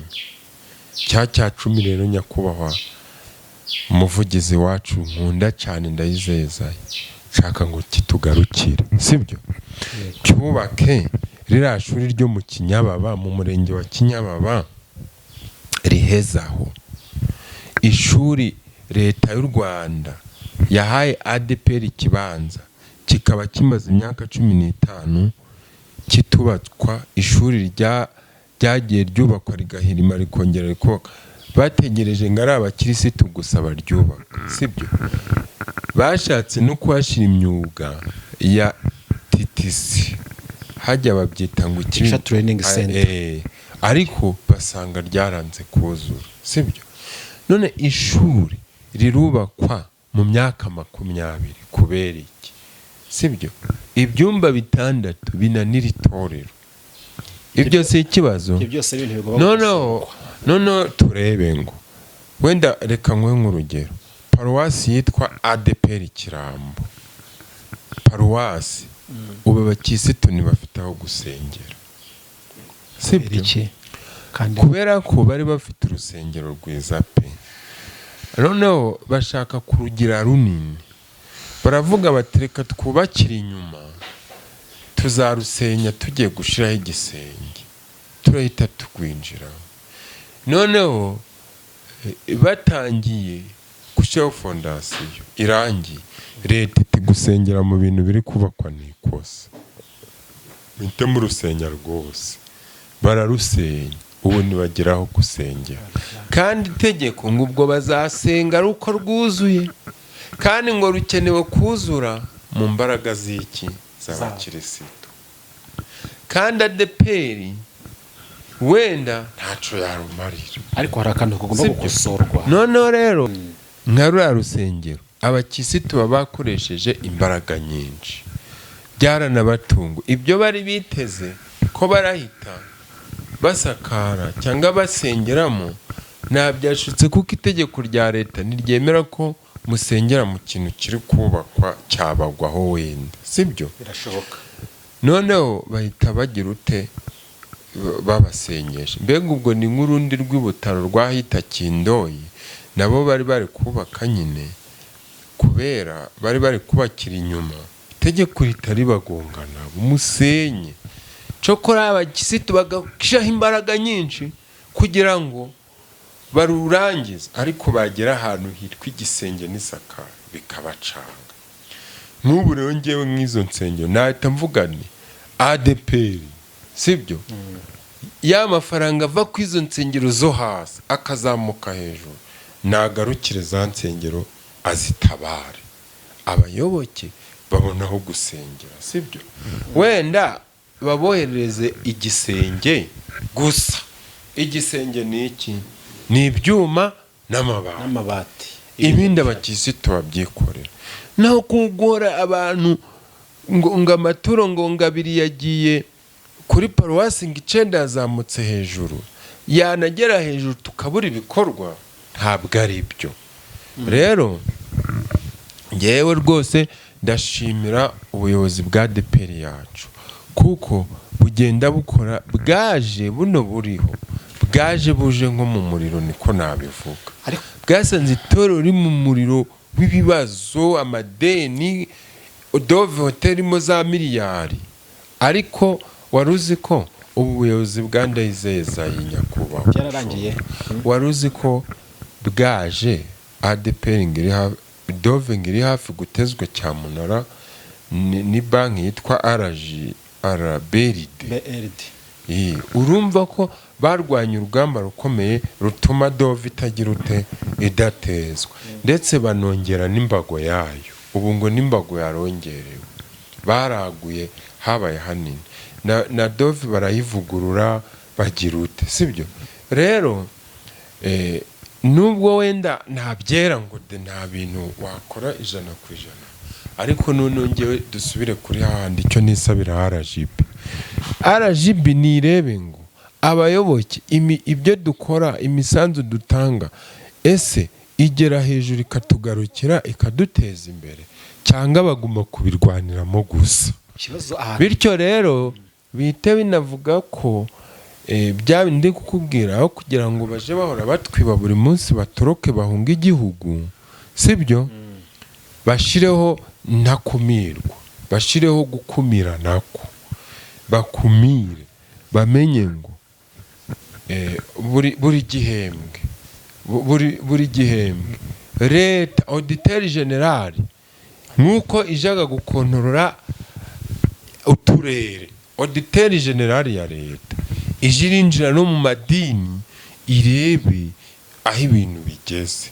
cya 10 rero nyakubahwa umuvugizi wacu nkunda cyane ndayizeza shaka ngo kitugarukire, sibyo? Cyubake ririya shuri ryo mu Kinyababa, mu murenge wa Kinyababa rihezaho. Ishuri leta y'u Rwanda yahaye ADPR ikibanza kikaba kimaze imyaka 15 kitubatswa. Ishuri ryagiye ryubakwa rigahirima rikongera rikoka, bategereje ngo ari abakirisitu gusa baryubaka, sibyo? Bashatse no kuhashyira imyuga ya TTC, hajya babyita ngo Teacher Training Center, ariko basanga ryaranze kuzura, sibyo? None ishuri rirubakwa mu myaka 20 kubera iki, sibyo? Ibyumba 6 binanira itorero. Ibyo si ikibazo. Ibyo byose ibintu bigomba no turebe ngo wenda reka nkwe nk'urugero. Paruwasi yitwa ADPR Kirambo, paruwasi ubu abakirisitu ntibafite aho gusengera, sibyo? Kubera ko bari bafite urusengero rwiza pe, noneho bashaka kurugira runini. Baravuga bati reka twubakire inyuma, tuzarusenya tugiye gushiraho igisenge, turahita tugwinjira. Noneho batangiye gushyiraho fondasiyo irangiye, leta iti gusengera mu bintu biri kubakwa n'ikosa, bite mu rusengero rwose bararusenya. Ubu ntibageraho gusengera, kandi itegeko ngo ubwo bazasenga ari uko rwuzuye, kandi ngo rukenewe kuzura mu mbaraga z'iki z'abakirisitu. Kandi ADPR wenda ntaco yarumarira, ariko hari akantu kagomba gukosorwa. Noneho rero nka ruriya rusengero abakirisitu baba bakoresheje imbaraga nyinshi, byaranabatunga. Ibyo bari biteze ko barahita basakara cyangwa basengeramo nabyashutse, kuko itegeko rya leta ntiryemera ko musengera mu kintu kiri kubakwa cyabagwaho wenda, sibyo? Birashoboka. Noneho bahita bagira ute babasenyesha. Mbega ubwo ni nk'urundi rw'ibutaro rwahita Kindoyi, nabo bari kubaka nyine, kubera bari kubakira inyuma, itegeko ritari bagongana umusenye. Cokora abakirisitu bagashyiraho imbaraga nyinshi kugira ngo barurangize, ariko bagera ahantu hitwa igisenge n'isakara bikabacanga. N'ubu rero ngewe nk'izo nsengero nahita mvuga ni ADPR, sibyo? Ya mafaranga ava ku izo nsengero zo hasi akazamuka hejuru, nagarukire za nsengero azitabare, abayoboke babonaho gusengera, sibyo? Wenda baboherereze igisenge gusa. Igisenge ni iki? Ni ibyuma n'amabati. Ibindi abakirisitu babyikorera. Naho kugora abantu ngo amaturo ngo ngabiri yagiye kuri paruwasi ngo 9 yazamutse hejuru, yanagera hejuru tukabura ibikorwa, ntabwo ari byo. Rero ngewe rwose ndashimira ubuyobozi bwa ADPR yacu, kuko bugenda bukora, bwaje buno buriho, bwaje buje nko mu muriro, niko nabivuga. Bwasanze itorero riri mu muriro w'ibibazo, amadeni, Dove Hotel mo za miliyari, ariko waruzi ko ubu buyobozi bwa Ndayizeza y'Inyakubaho byararangiye. Waruzi ko bwaje ADPR ngiri hafi, Dove ngiri hafi gutezwe cyamunara ni banki yitwa BRD. Urumva ko barwanya urugamba rukomeye rutuma Dove itagira ute idatezwa, ndetse banongera n'imbago yayo. Ubu ngo n'imbago yarongerewe, baraguye habaye hanini na Dove barayivugurura bagira ute, sibyo? Rero nubwo wenda ntabyera ngo nta bintu wakora 100%, ariko nongewe dusubire kuri hahandi icyo nisabira RGB nirebe ngo abayoboke ibyo dukora, imisanzu dutanga, ese igera hejuru ikatugarukira ikaduteza imbere cyangwa baguma kubirwaniramo gusa? Bityo rero bihite binavuga ko bya bindi kukubwira aho kugira ngo baje bahora batwiba buri munsi batoroke bahunga igihugu, sibyo? Bashireho ntakumirwa, bashireho gukumira nako, bakumire, bamenye ngo buri gihembwe leta auditeur general nk'uko ijaga gukontorora uturere, auditeur general ya leta ije irinjira no mu madini irebe aho ibintu bigeze,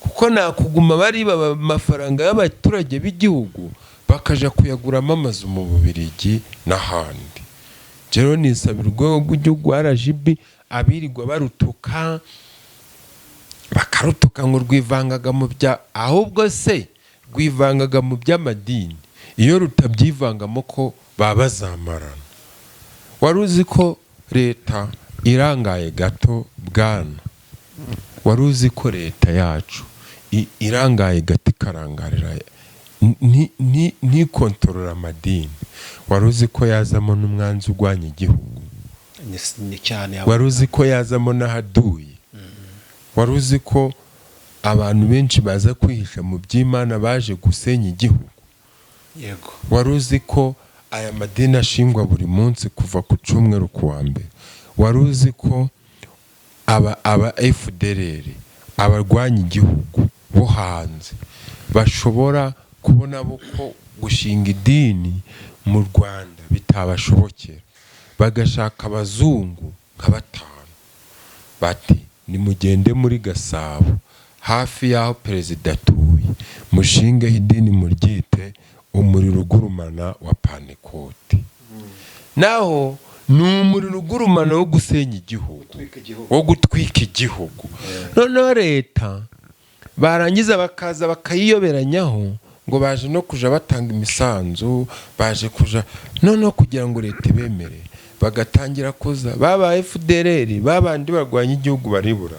kuko nakuguma bariba amafaranga y'abaturage b'igihugu bakaja kuyaguramo amazu mu Bubiligi n'ahandi. Rero nisabira urwego rw'igihugu RGB abirirwa barutuka bakarutuka ngo rwivangaga mu bya, ahubwo se rwivangaga mu by'amadini, iyo rutabyivangamo ko babazamarana. Wari uzi ko leta irangaye gato bwana? Wari uzi ko leta yacu irangaye gato ikarangarira ni kontorora amadini? Wari uzi ko yazamo n'umwanzi urwanya igihugu? Wari uzi ko yazamo n'ahaduye? Wari uzi ko abantu benshi baza kwihisha mu by'Imana baje gusenya igihugu? Yego. Wari uzi ko aya madini ashingwa buri munsi kuva ku cyumweru kuwa mbere? Wari uzi ko aba FDLR abarwanya igihugu bo hanze bashobora kubona ko gushinga idini mu Rwanda bitabashobokera, bagashaka abazungu nka 5 bati nimugende muri Gasabo hafi y'aho perezida atuye mushingeho idini muryite umuriro ugurumana wa Pantekote. Naho ni umuriro ugurumana wo gusenya igihugu, wo gutwika igihugu. Noneho leta barangiza bakaza bakayiyoberanyaho ngo baje no kuja batanga imisanzu, baje kuja noneho kugira ngo leta ibemere bagatangira kuza baba FDLR babandi barwanya igihugu baribura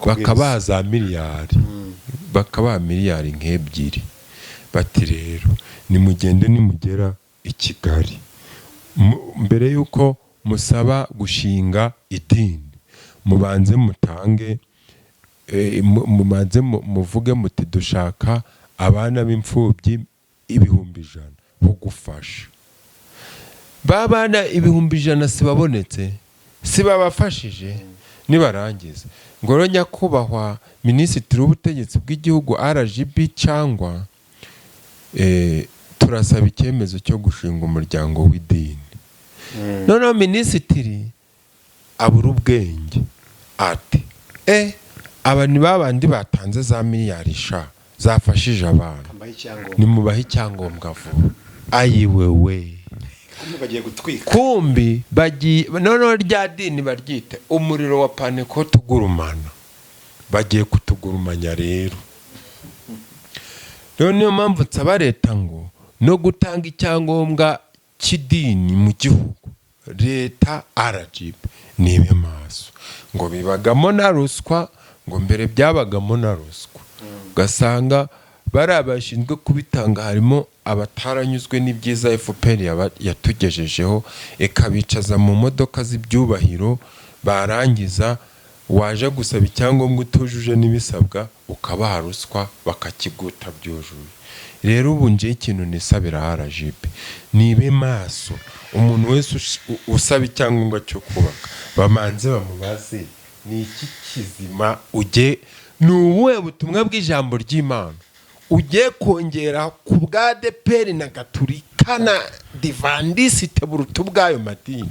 bakabaza miliyari, bakabaha miliyari nk'ebyiri bati rero nimugende nimugera i Kigali mbere yuko musaba gushinga idini mubanze mutange mubanze muvuge muti dushaka abana b'imfubyi 100,000 bo gufasha. Babana 100,000 sibabonetse, sibabafashije, nibarangiza ngo nyakubahwa minisitiri w'ubutegetsi bw'igihugu RGB cyangwa turasaba icyemezo cyo gushinga umuryango w'idini. Noneho minisitiri abura ubwenge ati aba ni babandi batanze za miliyari zafashije abantu, nimubahe icyangombwa vuba. Ayiwewe bagiye gutwika, kumbi bagiye noneho rya dini baryite umuriro wa Pantekote ugurumana, bagiye kutugurumanya rero. Niyo mpamvu nsaba leta ngo no gutanga icyangombwa cy'idini mu gihugu, leta RGB nibe maso, ngo bibagamo na ruswa, ngo mbere byabagamo na ruswa, ugasanga bari abashinzwe kubitanga harimo abataranyuzwe n'ibyiza FPR yatugejejeho, ikabicaza mu modoka z'ibyubahiro, barangiza waje gusaba icyangombwa utujuje n'ibisabwa ukabaha ruswa bakakiguta byujuje. Rero ubu nje ikintu nisabira RGB nibe maso, umuntu wese usaba icyangombwa cyo kubaka bamanze bamubaze ni iki kizima ujye nuwe butumwa bw'ijambo ry'Imana ugiye kongera ku bwa ADEPR na Gatulika na Divandisite burutu bw'ayo madini.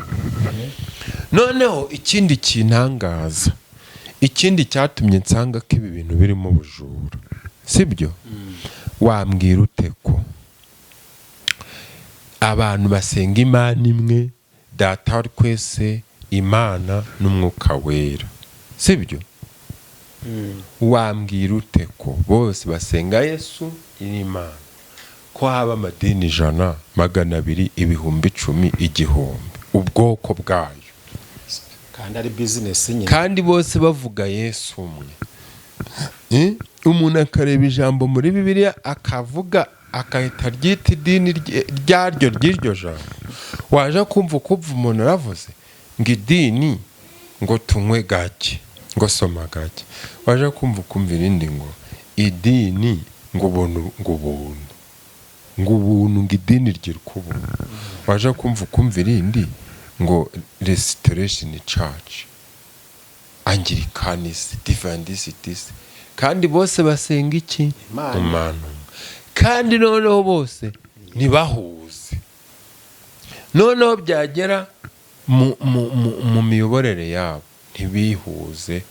Noneho ikindi kintangaza, ikindi cyatumye nsanga ko ibi bintu birimo bujura, sibyo? Wambwira ute ko abantu basenga Imana imwe, data wa twese, Imana n'umwuka wera, sibyo? Wambwira ute ko bose basenga Yesu n'Imana, ko haba amadini 100, 200, 10,000, 10,000 ubwoko bwayo? kandi ari business nyine, kandi bose bavuga Yesu umwe. Umuntu akareba ijambo muri Bibiliya akavuga akahita ryita idini ryaryo ry'iryo jambo. Waje kumva umuntu aravuze ngo idini ngo tunywe gake, ngo soma gake. Waje kumva irindi ngo idini ngo ubuntu ngo idini ry'irukubuntu. Waje kumva irindi ngo restoration church, Anglicanis, Divinities, kandi bose basenga iki? Imana. Kandi noneho bose ntibahuze. Noneho byagera mu miyoborere yabo ntibihuze,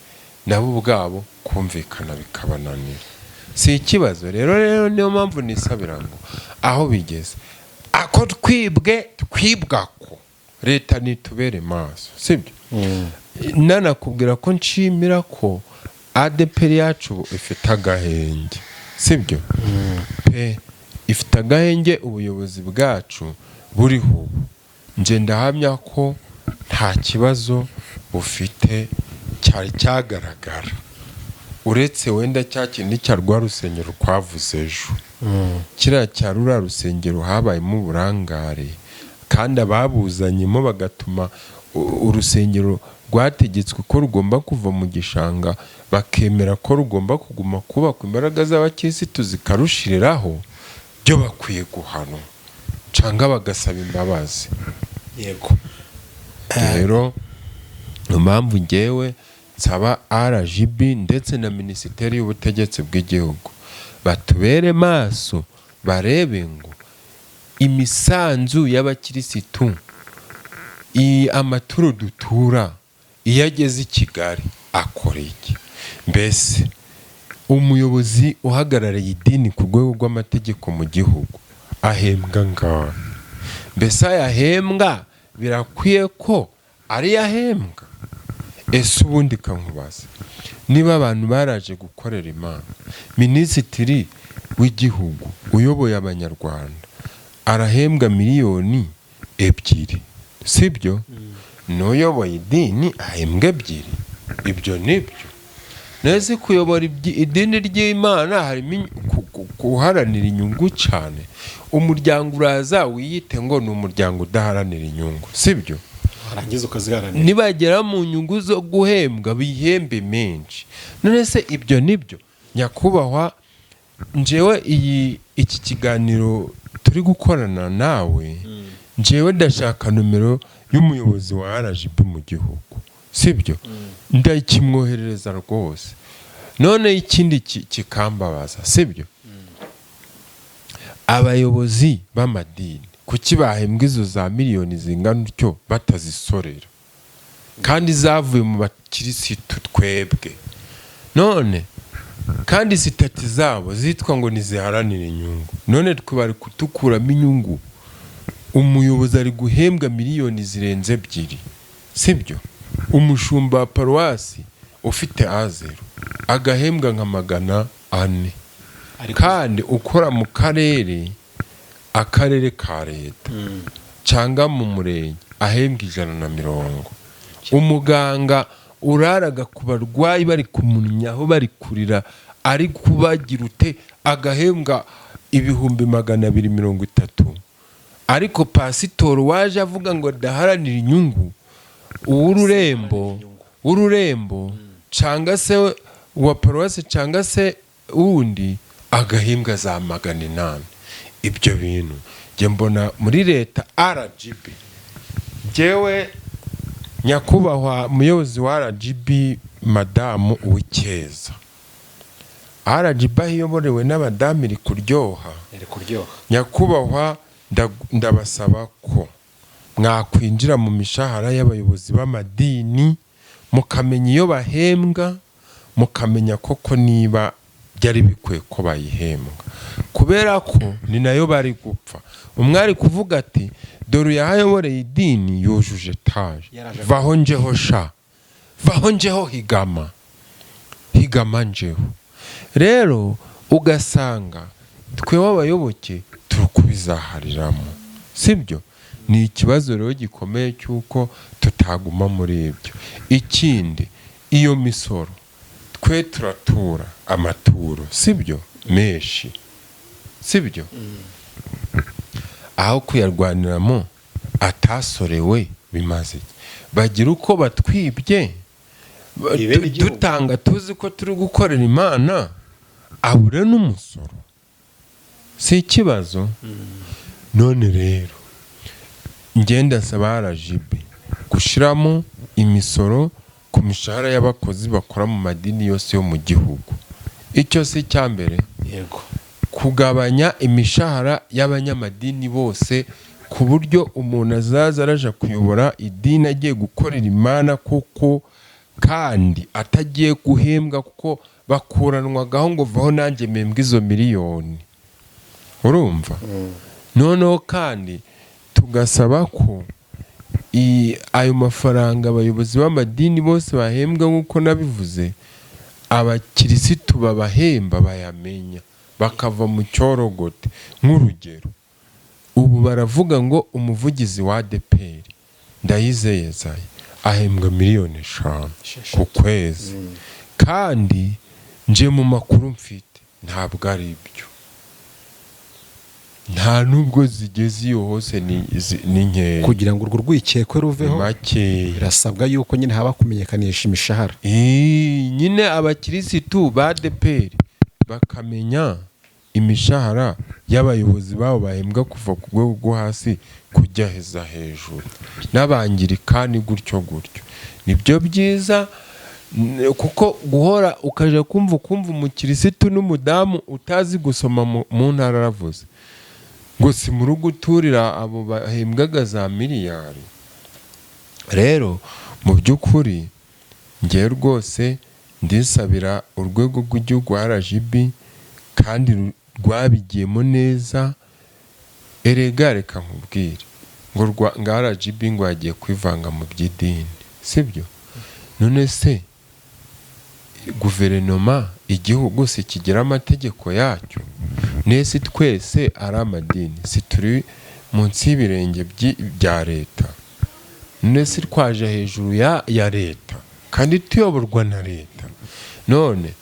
nabo ubwabo kumvikana bikabananira. Si ikibazo rero niyo mpamvu nisabira ngo aho bigeze ako twibwa ko leta nitubere maso, sibyo? Nanakubwira ko nshimira ko ADPR yacu ifite agahenge, sibyo? Ifite agahenge, ubuyobozi bwacu buriho. Nje ndahamya ko nta kibazo bufite cyari cyagaragara, uretse wenda cya kindi cya rwa rusengero kwavuze ejo. Kiriya cya rura rusengero habayemo uburangare, kandi ababuzanyemo bagatuma urusengero rwategetswe ko rugomba kuva mu gishanga, bakemera ko rugomba kuguma kubakwa, imbaraga z'abakirisitu zikarushiriraho, byo bakwiye guhanwa cyangwa bagasaba imbabazi. Yego. Rero impamvu ngewe nsaba RGB ndetse na Minisiteri y'Ubutegetsi bw'Igihugu batubere maso, barebe ngo imisanzu y'abakirisitu, amaturo dutura iyo ageze i Kigali akora iki? Mbese umuyobozi uhagarariye idini ku rwego rw'amategeko mu gihugu ahembwa ngaho? Mbese ayahembwa birakwiye ko ari yahembwa? Ese ubundi kankubaza, niba abantu baraje gukorera Imana, Minisitiri w'Igihugu uyoboye Abanyarwanda arahembwa miliyoni 2, sibyo? N'uyoboye idini ahembwa 2. Ibyo nibyo. Neze kuyobora idini ry'Imana harimo guharanira inyungu cyane. Umuryango uraza wiyite ngo ni umuryango udaharanira inyungu, sibyo? warangiza ukaziharanira. Nibagera mu nyungu zo guhembwa bihembe menshi. None se ibyo nibyo? Nyakubahwa, njewe iki kiganiro turi gukorana nawe, njewe ndashaka nomero y'umuyobozi wa RGB mu gihugu, sibyo? Ndakimwoherereza rwose. None ikindi kikambabaza, sibyo? Abayobozi b'amadini kuki bahembwa izo za miliyoni zingana utyo batazisorera, kandi zavuye mu bakirisitu twebwe? None kandi sitati zabo zitwa ngo niziharanira inyungu. None twe bari kutukuramo inyungu. Umuyobozi ari guhembwa miliyoni zirenze 2, sibyo? Umushumba wa paruwasi ufite A0 agahembwa nka 400, kandi ukora mu akarere ka leta cyangwa mu murenge ahembwa 150. Umuganga uraraga ku barwayi bari kumunyaho bari kurira ari kubagira ute agahembwa 230. Ariko pasitoro waje avuga ngo daharanira inyungu, ururembo cyangwa se wa paruwasi cyangwa se undi agahembwa za 800. Ibyo bintu nge mbona muri leta RGB, ngewe nyakubahwa muyobozi wa RGB madamu Uwicyeza, RGB iyoborewe n'abadamu iri kuryoha. Nyakubahwa, ndabasaba ko mwakwinjira mu mishahara y'abayobozi b'amadini mukamenya iyo bahembwa, mukamenya koko niba byari bikwiye ko bayihembwa, kubera ko ni nayo bari gupfa. Umwari kuvuga ati dore yahayoboreye idini yujuje etaje, vaho njeho sha, vaho njeho higama njeho. Rero ugasanga twe abayoboke turukubizahariramo, sibyo? Ni ikibazo rero gikomeye cyuko bataguma muri ibyo. Ikindi, iyo misoro twe turatura amaturo sibyo menshi sibyo, aho kuyarwaniramo atasorewe bimaze bagira uko batwibye dutanga tuzi ko turi gukorera Imana abure n'umusoro, si ikibazo. None rero ngenda nsaba RGB gushiramo imisoro ku mishahara y'abakozi bakora mu madini yose yo mu gihugu. Icyo si cyambere, yego, kugabanya imishahara y'abanyamadini bose ku buryo umuntu azaza araja kuyobora idini agiye gukorera Imana kuko kandi atagiye guhembwa kuko bakuranwagaho ngo vaho nanjye mpembwa izo miliyoni, urumva? Noneho kandi tugasaba ko ayo mafaranga abayobozi b'amadini bose bahembwa nk'uko nabivuze, abakirisitu babahemba bayamenya bakava mu cyorogote. Nk'urugero, ubu baravuga ngo umuvugizi wa ADEPR Ndayizeye Zaye ahembwa miliyoni 5 ku kwezi, kandi nje mu makuru mfite ntabwo ari ibyo, nta nubwo zigeze iyo hose ni nkeya. kugira ngo urwo rwikekwe ruveho makeya birasabwa yuko nyine haba kumenyekanisha imishahara. Nyine abakirisitu ba ADEPR bakamenya imishahara y'abayobozi babo bahembwa kuva ku rwego rwo hasi kujya hejuru, n'abangirikani gutyo gutyo. Nibyo byiza, kuko guhora ukaja kumva umukirisitu n'umudamu utazi gusoma mu ntara aravuze ngo si mu rugo uturira abo bahembwaga za miliyari. Rero mu by'ukuri ngewe rwose ndisabira urwego rw'igihugu RGB kandi rwabigiyemo neza. Erega reka nkubwire ngo RGB ngo yagiye kwivanga mu by'idini sibyo. None se guverinoma igihugu si kigira amategeko yacyo? Nese twese ari amadini, si turi munsi y'ibirenge bya leta? Nese twaje hejuru ya leta kandi tuyoborwa na leta? None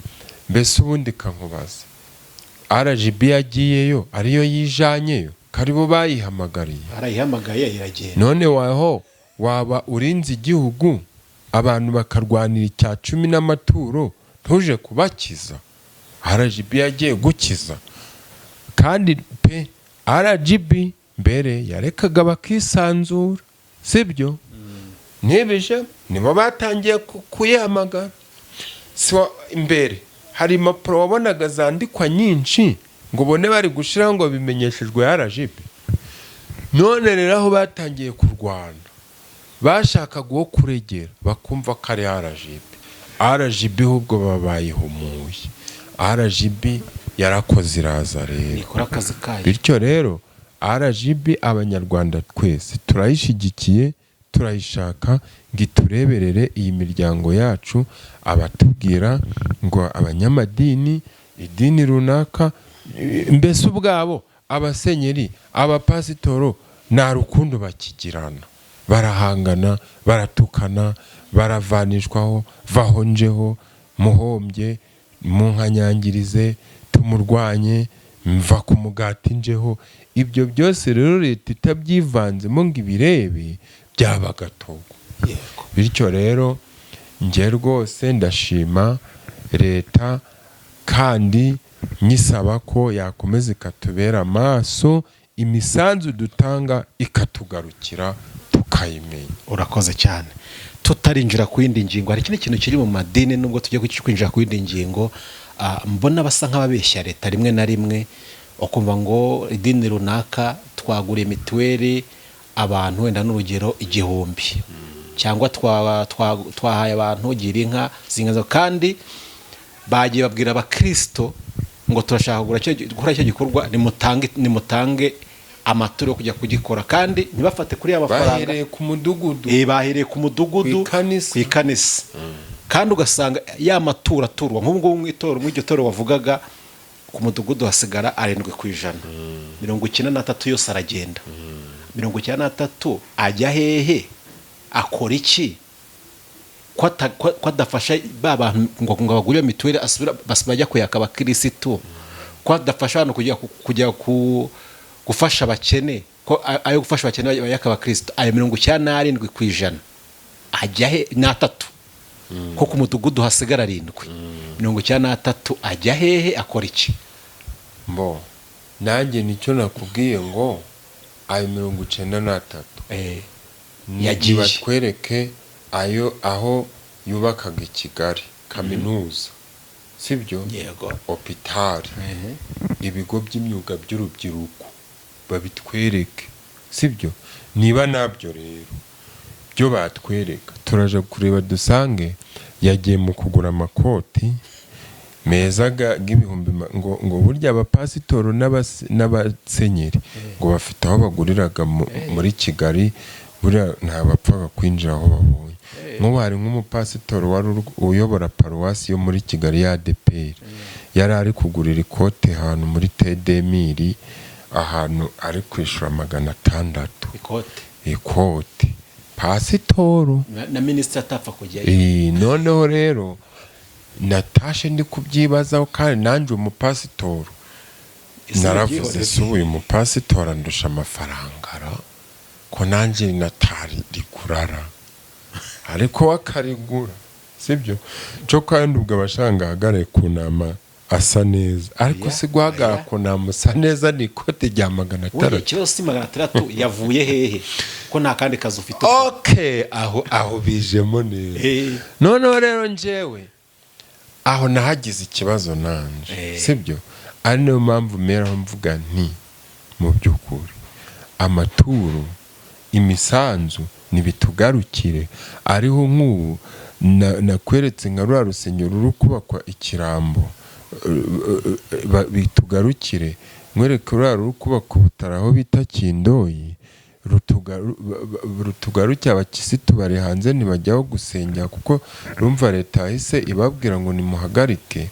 mbese ubundi kankubaza, RGB yagiyeyo ariyo yijanyeyo karibo bayihamagariye? Arayihamagaye iragenda. None waba urinze igihugu abantu bakarwanira icya 10 n'amaturo ntuje kubakiza? RGB yagiye gukiza, kandi pe RGB mbere yarekaga bakisanzura sibyo. Ntibije nibo batangiye kuyihamagara. Imbere hari impapuro wabonaga zandikwa nyinshi ngo bone bari gushira ngo bimenyeshejwe RGB. None rero aho batangiye kurwana bashakaga uwo kuregera bakumva ko ari RGB ahubwo babayihumuye. RGB yarakoze iraza rero ikora akazi kayo. Bityo rero RGB abanyarwanda twese turayishigikiye, turayishaka ngo itureberere iyi miryango yacu, abatubwira ngo abanyamadini idini runaka mbese ubwabo abasenyeri abapasitoro nta rukundo bakigirana, barahangana, baratukana, baravanishwaho, vahonjeho, muhombye, munkanyangirize, tumurwanye, mva ku mugati njeho. Ibyo byose rero leta itabyivanzemo ngo ibirebe byabagatogo. Bityo rero nge rwose ndashima leta kandi nyisaba ko yakomeza ikatubera amaso, imisanzu dutanga ikatugarukira tukayimenya. Urakoze cyane. Tutarinjira ku yindi ngingo, hari ikindi kintu kiri mu madini nubwo tujye kwinjira ku yindi ngingo, mbona basa nk'ababeshya leta rimwe na rimwe, ukumva ngo idini runaka twaguriye mituweli abantu wenda n'urugero 1000 cyangwa twahaye abantu gira inka zingazo, kandi bagiye babwira abakristo ngo turashaka gukora icyo gikorwa, nimutange amaturo yo kujya kugikora, kandi ntibafate kuri amafaranga. Bahereye ku mudugudu, bahereye ku mudugudu ku ikanisa. Kandi ugasanga ya matura aturwa nk'ubwo mu iryo toro wavugaga, ku mudugudu hasigara 7%, 93 yose aragenda. 93 ajya hehe? akora iki ko adafasha ba bantu ngo bagure mituweli bajya kuyaka abakirisitu, ko adafasha abantu kujya gufasha abakene, ko ayo gufasha abakene bayaka abakirisitu ayo 97% ajya he n'atatu ko ku mudugudu hasigara 7 93 ajya hehe akora iki? Mbo nanjye nicyo nakubwiye ngo ayo 93 yagiye batwereke aho yubakaga i Kigali kaminuza, sibyo, yego, hopitali, ibigo by'imyuga by'urubyiruko babitwereke, sibyo. Niba nabyo rero byo batwereka turaje kureba dusange yagiye mu kugura amakoti meza g'ibihumbi ngo burya abapasitoro n'abasenyeri ngo bafite aho baguriraga muri Kigali, burya nta bapfaga kwinjira aho babonye. Nk'ubu hari nk'umupasitoro wari uyobora paruwasi yo muri Kigali ya ADPR yari ari kugurira ikote ahantu muri Tedemiri, ahantu ari kwishura 600 ikote pasitoro na minisitiri atapfa kujyayo. Noneho rero natashe ndi kubyibazaho, kandi nanjye umupasitoro naravuze se uyu mupasitoro andusha amafaranga ko nanjye natari rikurara ariko wakarigura, sibyo. cyo kandi ubwo abashanga hagare ku nama asa neza, ariko si guhagara ku nama asa neza ni ikote rya 600. Ikibazo si 600 yavuye hehe ko nta kandi kazi ufite? Okay, aho bijemo neza. Noneho rero njyewe aho nahagize ikibazo nanje, sibyo. Ari niyo mpamvu mera mvuga nti mu by'ukuri amaturo imisanzu nibitugarukire. Ariho nk'ubu nakweretse nka rwa rusengero ruri kubakwa Ikirambo, bitugarukire. Mwereke rwa ruri kubakwa Butara aho bita Kindoyi, rutugaruke. Abakirisitu bari hanze ntibajyaho gusengera, kuko rumva leta yahise ibabwira ngo nimuhagarike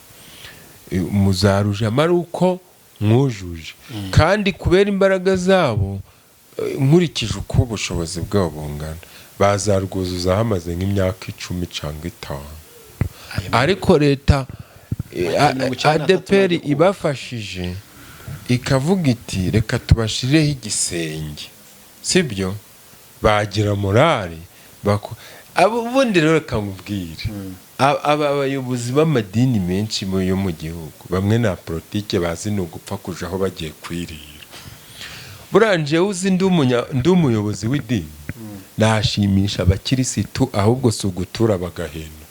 muzaruje amara uko mwujuje. Kandi kubera imbaraga zabo, nkurikije uko ubushobozi bwabo bungana, bazarwuzuza hamaze nk'imyaka 10 cyangwa 5. ariko leta ADPR ibafashije ikavuga iti reka tubashireho igisenge, sibyo, bagira morale ubundi rero kamubwire abayobozi b'amadini menshi yo mu gihugu, bamwe na politike bazi no gupfa kuja aho bagiye kwirira. Buranje uzi ndi umuyobozi w'idini nashimisha abakirisitu, ahubwo si ugutura bagahena.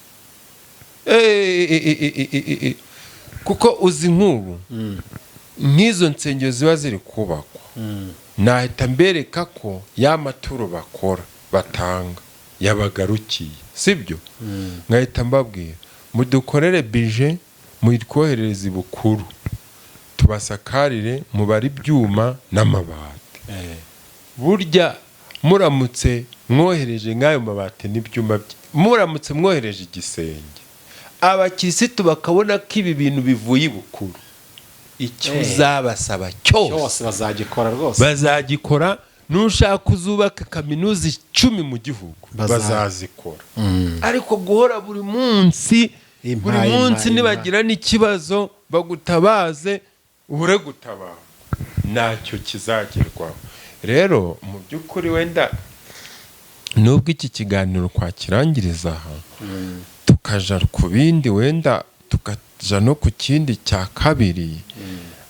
Kuko uzi nk'ubu nk'izo nsengero ziba ziri kubakwa, nahita mbereka ko ya maturo bakora batanga yabagarukiye, sibyo. Nkahita mbabwira mudukorere bije, muyitwoherereze bukuru, tubasakarire mubari byuma n'amabati. Burya muramutse mwohereje nk'ayo mabati n'ibyuma, muramutse mwohereje igisenge, abakirisitu bakabona ko ibi bintu bivuye bukuru, icyo uzabasaba cyose bazagikora rwose, bazagikora. Nushaka kuzubaka kaminuza 10 mu gihugu bazazikora. Ariko guhora buri munsi nibagira n'ikibazo bagutabaze uhure gutabara, ntacyo kizagerwaho. Rero mu by'ukuri wenda nubwo iki kiganiro kwakirangiriza aha, tukaja ku bindi, wenda tukaja no ku kindi cya kabiri,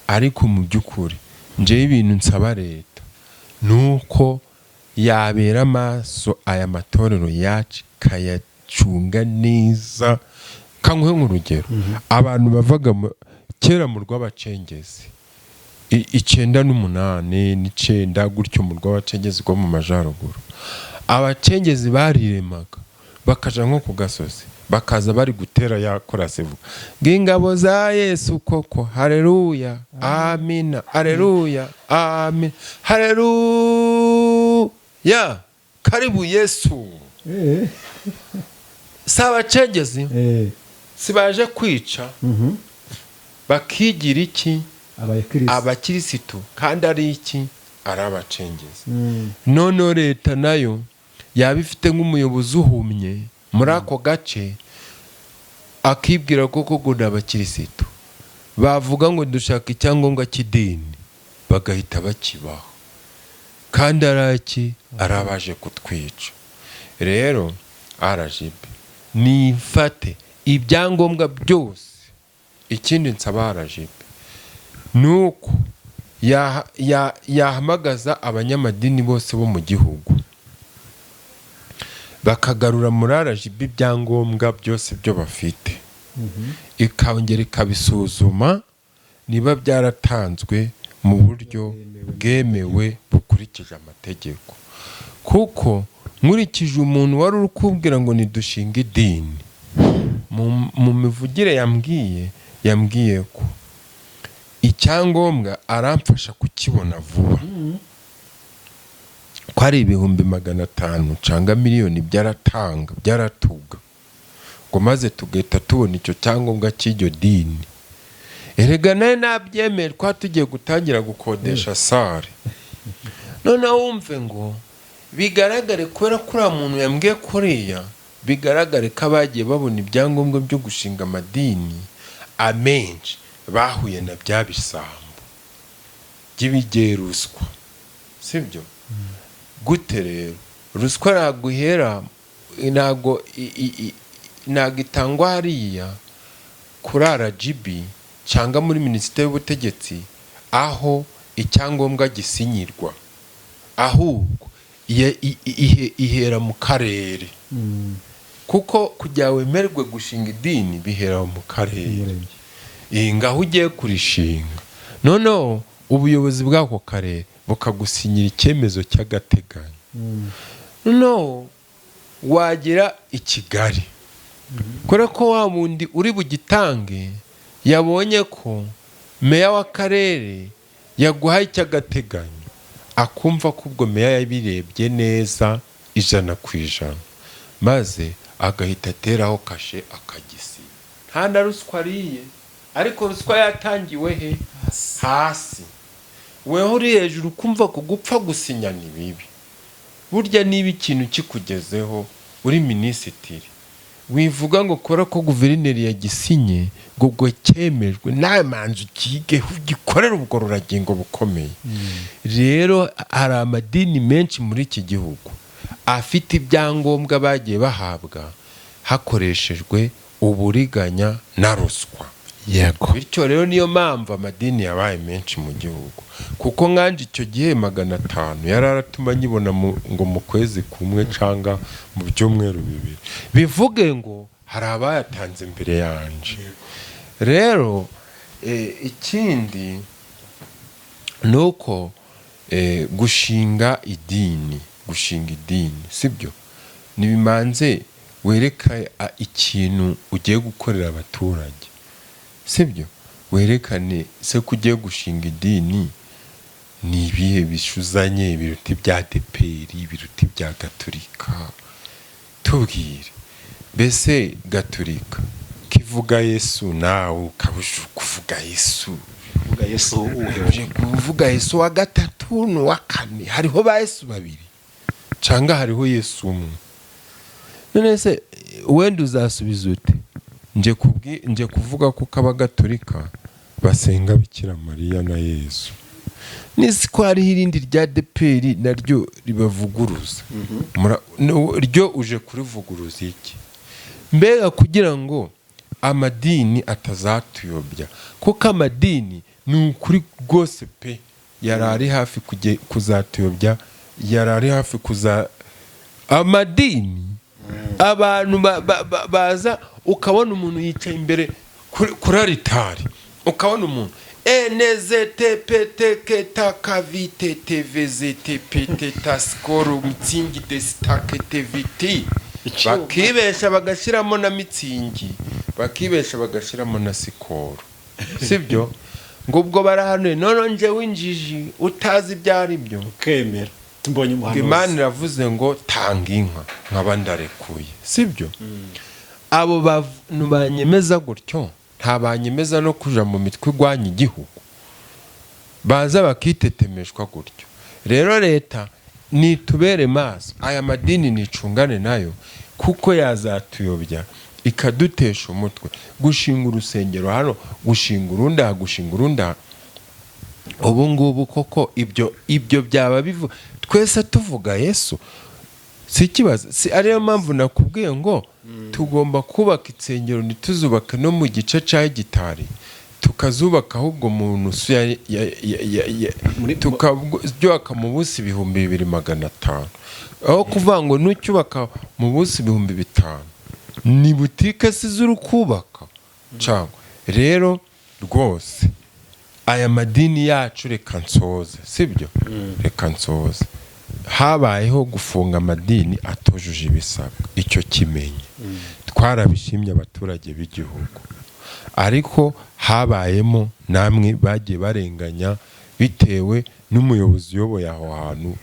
ariko mu by'ukuri nje ibintu nsaba leta nuko yabera amaso aya matorero yacu kayacunga neza. Kanguhe nk'urugero, abantu bavaga kera mu rw'abacengezi 98 9 gutyo, mu rw'abacengezi rwo mu majaruguru, abacengezi bariremaga bakaja nko ku gasozi, bakaza bari gutera yakorasevu ng'ingabo za Yesu koko, haleluya amina, haleluya amen, haleluya karibu Yesu. Sabacengezi sibaje kwica, bakigira iki abakirisitu, kandi ari iki ari abacengezi. None leta nayo yaba ifite nk'umuyobozi uhumye muri ako gace, akibwira koko ngo ni abakirisitu, bavuga ngo dushaka icyangombwa cy'idini bagahita bakibaho, kandi ari abaje kutwica. rero RGB nifate ibyangombwa byose. Ikindi nsaba RGB nuko yahamagaza abanyamadini bose bo mu gihugu bakagarura muri RGB ibyangombwa byose byo bafite, ikongera ikabisuzuma niba byaratanzwe mu buryo bwemewe bukurikije amategeko. Kuko nkurikije umuntu wari uri kubwira ngo nidushinga idini, mu mivugire yambwiye ko icyangombwa aramfasha kukibona vuba, ko ari 500,000 cyangwa miliyoni byaratuga ngo maze tugahita tubona icyo cyangombwa cy'iryo dini. Erega nawe nabyemera ko tugiye gutangira gukodesha sare. Noneho wumve ngo bigaragare kubera ko uriya muntu yambwiye kuriya, bigaragare ko abagiye babona ibyangombwa byo gushinga amadini amenshi bahuye na bya bisambo by'ibigeye ruswa, sibyo? Gute rero ruswa naguhera ntago itangwa hariya kuri RGB cyangwa muri Minisiteri y'Ubutegetsi aho icyangombwa gisinyirwa, ahubwo ihera mu karere. Kuko kugira wemerwe gushinga idini bihera mu karere, ngaho ugiye kurishinga, noneho ubuyobozi bw'ako karere bukagusinyira icyemezo cy'agateganyo. Noneho wagera i Kigali, kubera ko wa wundi uri bugitange yabonye ko meya w'akarere yaguhaye icy'agateganyo, akumva ko ubwo meya yabirebye neza 100%, maze agahita ateraho kashe akagisinya. Nta na ruswa ariye, ariko ruswa yatangiwe he? Hasi. Weho uri hejuru ukumva ko gupfa gusinya ni bibi. Burya niba ikintu kikugezeho uri minisitiri, wivuga ngo kora ko guverineri yagisinye ngo cyemejwe, nawe manzi ukige ugikorera ubugororangingo bukomeye. Rero hari amadini menshi muri iki gihugu afite ibyangombwa bagiye bahabwa hakoreshejwe uburiganya na ruswa. Yego. Bityo rero niyo mpamvu amadini yabaye menshi mu gihugu, kuko nkanje icyo gihe 500 yararatuma nyibona ngo mu kwezi kumwe cyangwa mu byumweru 2, bivuge ngo hari abayatanze mbere yanje. Rero ikindi nuko gushinga idini sibyo, nibimanze wereka ikintu ugiye gukorera abaturage, sibyo? Werekane se kugiye gushinga idini ni ibihe bishuzanye, ibiruti bya deperi, ibiruti bya Gatolika. Tubwire, mbese Gatolika kivuga Yesu, nawe ukabusha kuvuga Yesu. Kuvuga Yesu wa gatatu n'uwa kane, hariho ba Yesu 2 cyangwa hariho Yesu 1. None se wenda uzasubiza ute? Nje kuvuga ko Gatolika basenga Bikira Mariya na Yesu. Nisi ko hari irindi rya deperi naryo ribavuguruza. Ryo uje kurivuguruza iki? Mbega kugira ngo amadini atazatuyobya, kuko amadini ni ukuri rwose pe yarari hafi kuzatuyobya, yarari hafi amadini. Abantu baza ukabona umuntu yicaye imbere kuri aritari, ukabona umuntu NZTPTKVTTVZTPTTaskoro mitsingi desitaketeviti, bakibesha bagashyiramo na mitsingi, bakibesha bagashyiramo na sikoro, sibyo? Ngo ubwo barahanuye, none nje winjiji utazi byari byo ukemera. Tumbonye umuhanuzi, Imana iravuze ngo tanga inka nkaba ndarekuye, sibyo? Abo bantu banyemeza gutyo nta banyemeza no kuja mu mitwe igwanya igihugu, baza bakitetemeshwa gutyo. Rero leta nitubere maso, aya madini nicungane nayo kuko yazatuyobya ikadutesha umutwe. Gushinga urusengero hano, gushinga urunda, gushinga urunda, ubu ngubu koko ibyo byaba bivu twese tuvuga Yesu, si ikibazo. Si ariyo mpamvu nakubwiye ngo tugomba kubaka insengero, ntituzubake no mu gice cya hegitari, tukazubaka ahubwo mu nusu tukabyubaka mu busi 2,500, aho kuvuga ngo nucyubaka mu busi 5,000 ni butike si z'uri kubaka cyangwa. Rero rwose aya madini yacu reka nsoze, sibyo? Reka nsoze. Habayeho gufunga amadini atujuje ibisabwa, icyo kimenye twarabishimye abaturage b'igihugu, ariko habayemo namwe bagiye barenganya bitewe n'umuyobozi uyoboye aho hantu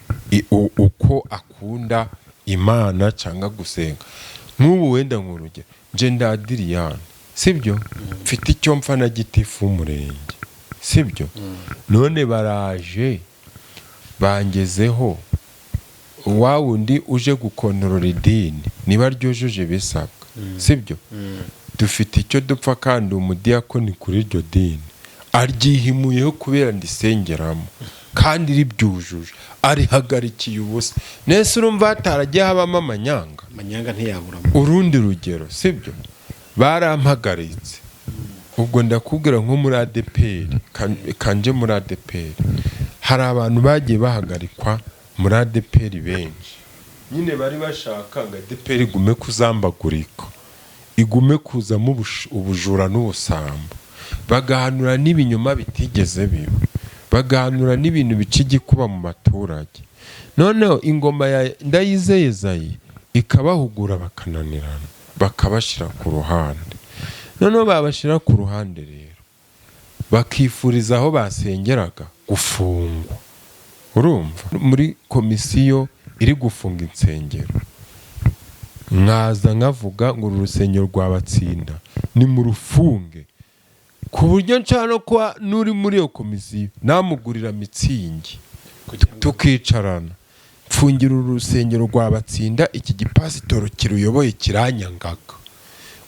uko akunda Imana cyangwa gusenga. Nk'ubu wenda nk'urugero nje ndadiriyane, sibyo? Mfite icyo mpfa na gitifu w'umurenge, sibyo? None baraje bangezeho wa wundi uje gukontorora idini niba ryujuje ibisabwa, sibyo? Dufite icyo dupfa kandi umudiyakoni kuri iryo dini aryihimuyeho kubera ndisengeramo kandi ribyujuje, arihagarikiye ubusa. Nese urumva hataragiye habamo amanyanga ntiyaburamo. Urundi rugero, sibyo? Barampagaritse, ubwo ndakubwira nko muri ADPR, kanje muri ADPR hari abantu bagiye bahagarikwa muri ADPR benshi, nyine bari bashaka ngo ADPR igume kuzambagurika, igume kuzamo ubujura n'ubusambo, bagahanura n'ibinyoma bitigeze biba, bagahanura n'ibintu bica igikuba mu baturage. Noneho ingoma ya Ndayizeye ikabahugura bakananirana, bakabashyira ku ruhande. Noneho babashyira ku ruhande rero bakifuriza aho basengeraga gufungwa. Urumva muri komisiyo iri gufunga insengero, mwaza nkavuga ngo uru rusengero rwabatsinda ni mu rufunge, ku buryo nshano kwa nuri muri iyo komisiyo namugurira mitsingi tukicarana, mfungira uru rusengero rwabatsinda, iki gipasitoro kiruyoboye kiranyangaga,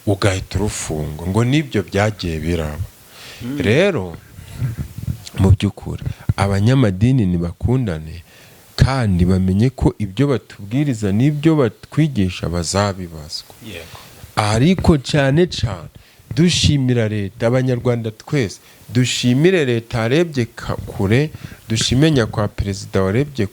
ugahita urufunga. Ngo nibyo byagiye biraba. Rero mu by'ukuri abanyamadini nibakundane kandi bamenye ko ibyo batubwiriza n'ibyo batwigisha bazabibazwa. Ariko cyane cyane dushimira leta, abanyarwanda twese dushimire leta yarebye kure, dushime nyakwa perezida warebye,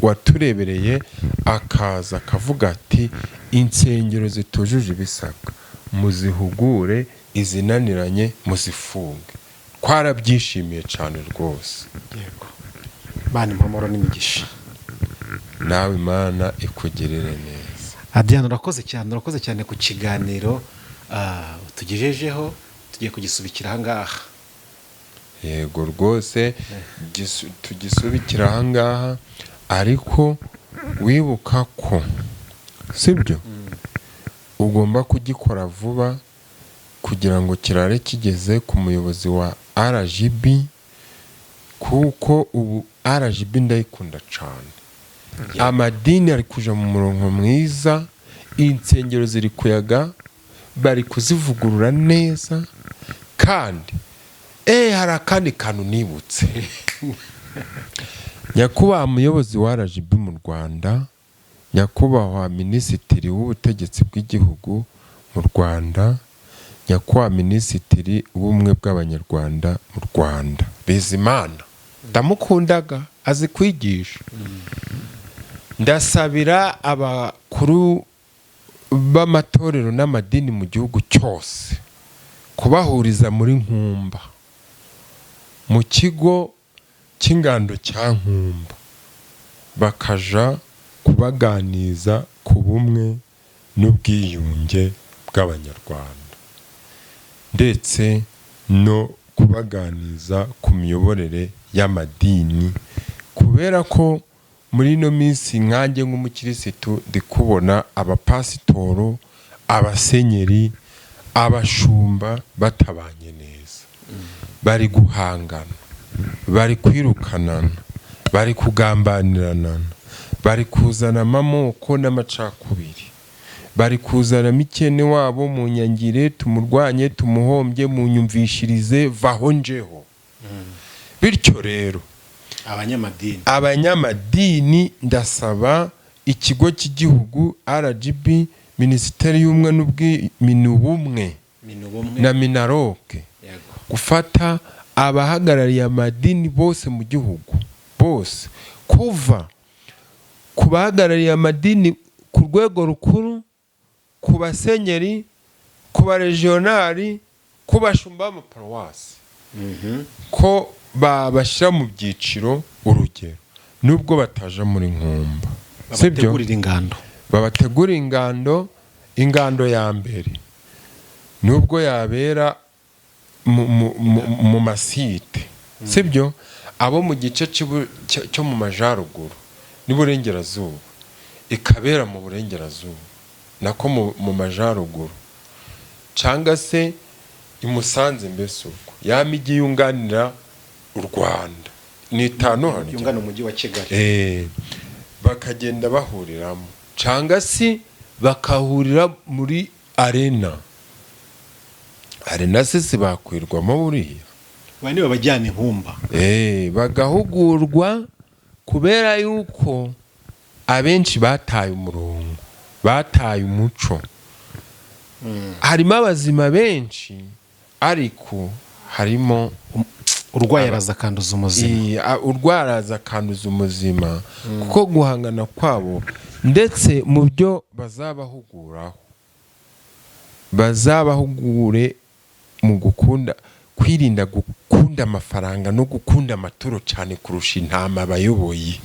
waturebereye akaza akavuga ati insengero zitujuje ibisabwa muzihugure, izinaniranye muzifunge. Twarabyishimiye cyane rwose. Yego. Bana impamuro n'imigisha. Nawe Imana ikugirire neza. Adrian, urakoze cyane ku kiganiro tugejejeho, tugiye kugisubikira ahangaha. Yego rwose tugisubikira ahangaha, ariko wibuka ko, sibyo? Ugomba kugikora vuba kugira ngo kirare kigeze ku muyobozi wa RGB, kuko ubu RGB ndayikunda cyane. Amadini ari kuja mu murongo mwiza, insengero ziri kuyaga, bari kuzivugurura neza, kandi hari akandi kantu nibutse. Nyakubahwa muyobozi wa RGB mu Rwanda, nyakubahwa minisitiri w'ubutegetsi bw'igihugu mu Rwanda, nyakubahwa minisitiri w'ubumwe bw'abanyarwanda mu Rwanda, Bizimana, ndamukundaga, azi kwigisha. Ndasabira abakuru b'amatorero n'amadini mu gihugu cyose kubahuriza muri Nkumba, mu kigo cy'ingando cya Nkumba, bakaja kubaganiza ku bumwe n'ubwiyunge bw'abanyarwanda, ndetse no kubaganiza ku miyoborere y'amadini, kubera ko muri ino minsi nkanjye nk'umukirisitu ndi kubona abapasitoro, abasenyeri, abashumba batabanye neza, bari guhangana, bari kwirukanana, bari kugambanirana, bari kuzana amamoko n'amacakubiri, bari kuzana mikene wabo mu nyangire, tumurwanye tumuhombye, mu nyumvishirize vaho njeho. Bityo rero abanyamadini ndasaba ikigo cy'igihugu RGB, Minisiteri y'Ubumwe n'Ubumwe na Minaroke gufata abahagarariye amadini bose mu gihugu, bose, kuva ku bahagarariye amadini ku rwego rukuru, ku basenyeri, ku baregionari, ku bashumba b'amaparuwasi, ko babashyira mu byiciro, urugero nubwo bataje muri nkumba, sibyo, babategurira ingando ya mbere nubwo yabera mu masite, sibyo, abo mu gice cyo mu majaruguru n'uburengerazuba ikabera mu burengerazuba nako mu majaruguru, cyangwa se imusanze, mbese ubwo ya migi yunganira u Rwanda ni 5 yungana umujyi wa Kigali, bakagenda bahuriramo, cyangwa se bakahurira muri arena se bakwirwamo buriya bane babajyana inkumba, bagahugurwa, kubera yuko abenshi bataye umurongo, bataye umuco. Harimo abazima benshi, ariko harimo urwaye araza kanduza umuzima, urwaraza kanduza umuzima, kuko guhangana kwabo ndetse mu byo bazabahugure mu kwirinda gukunda amafaranga no gukunda amaturo cyane kurusha intama bayoboye,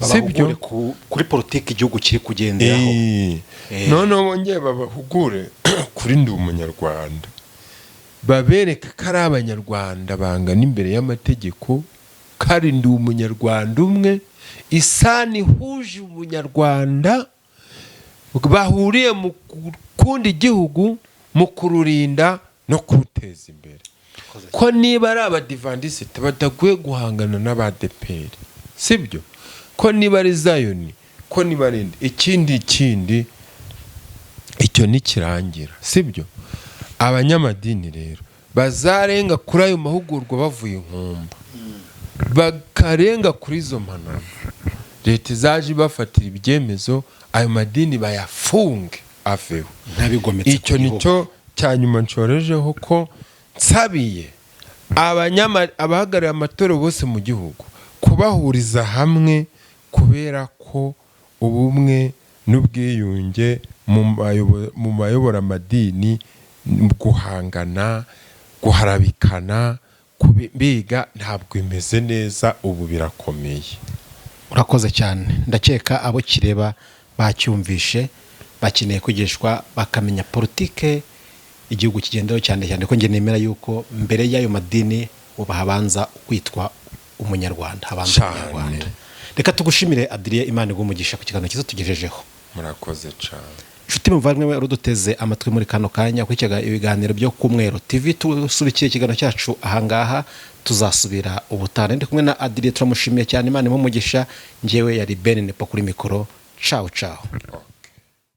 sibyo, kuri politiki igihugu kiri kugenderaho. None bongeye babahugure kuri ndi umunyarwanda, babereka ko ari abanyarwanda bangana imbere y'amategeko, kandi ndi umunyarwanda umwe, isani huje umunyarwanda, bahuriye mu gukunda igihugu, mu kururinda no kuruteza imbere. Ko niba ari abadivandisite badakwiye guhangana n'abadeperi, sibyo, ko niba ari Zayoni, ko niba ari ikindi icyo nikirangira, sibyo. Abanyamadini rero bazarenga kuri ayo mahugurwa bavuye inkumba, bakarenga kuri izo mpanuro, leta izaje bafatira ibyemezo, ayo madini bayafunge aveho. Icyo nicyo cyanyuma nshorejeho, ko nsabiye abahagarariye amatorero bose mu gihugu kubahuriza hamwe, kubera ko ubumwe n'ubwiyunge mu bayobora amadini, guhangana, guharabikana, biga ntabwo imeze neza, ubu birakomeye. Urakoze cyane, ndakeka abo kireba bacyumvishe, bakeneye kwigishwa bakamenya politike igihugu kigenderaho, cyane cyane ko nge nemera yuko mbere y'ayo madini habanza kwitwa umunyarwanda, habanza umunyarwanda. Reka tugushimire Adrien, Imana igumugisha ku kiganiro cyiza tugejejeho. Murakoze cyane. Nshuti muvandimwe uruduteze amatwi muri kano kanya kwicaga ibiganiro byo Kumwero TV, tusubikiye ikiganiro cyacu ahangaha, tuzasubira ubutane. Ndi kumwe na Adrien, turamushimiye cyane, Imana imumugisha. Ngewe yari Ben Nepo kuri mikoro. Ciao ciao.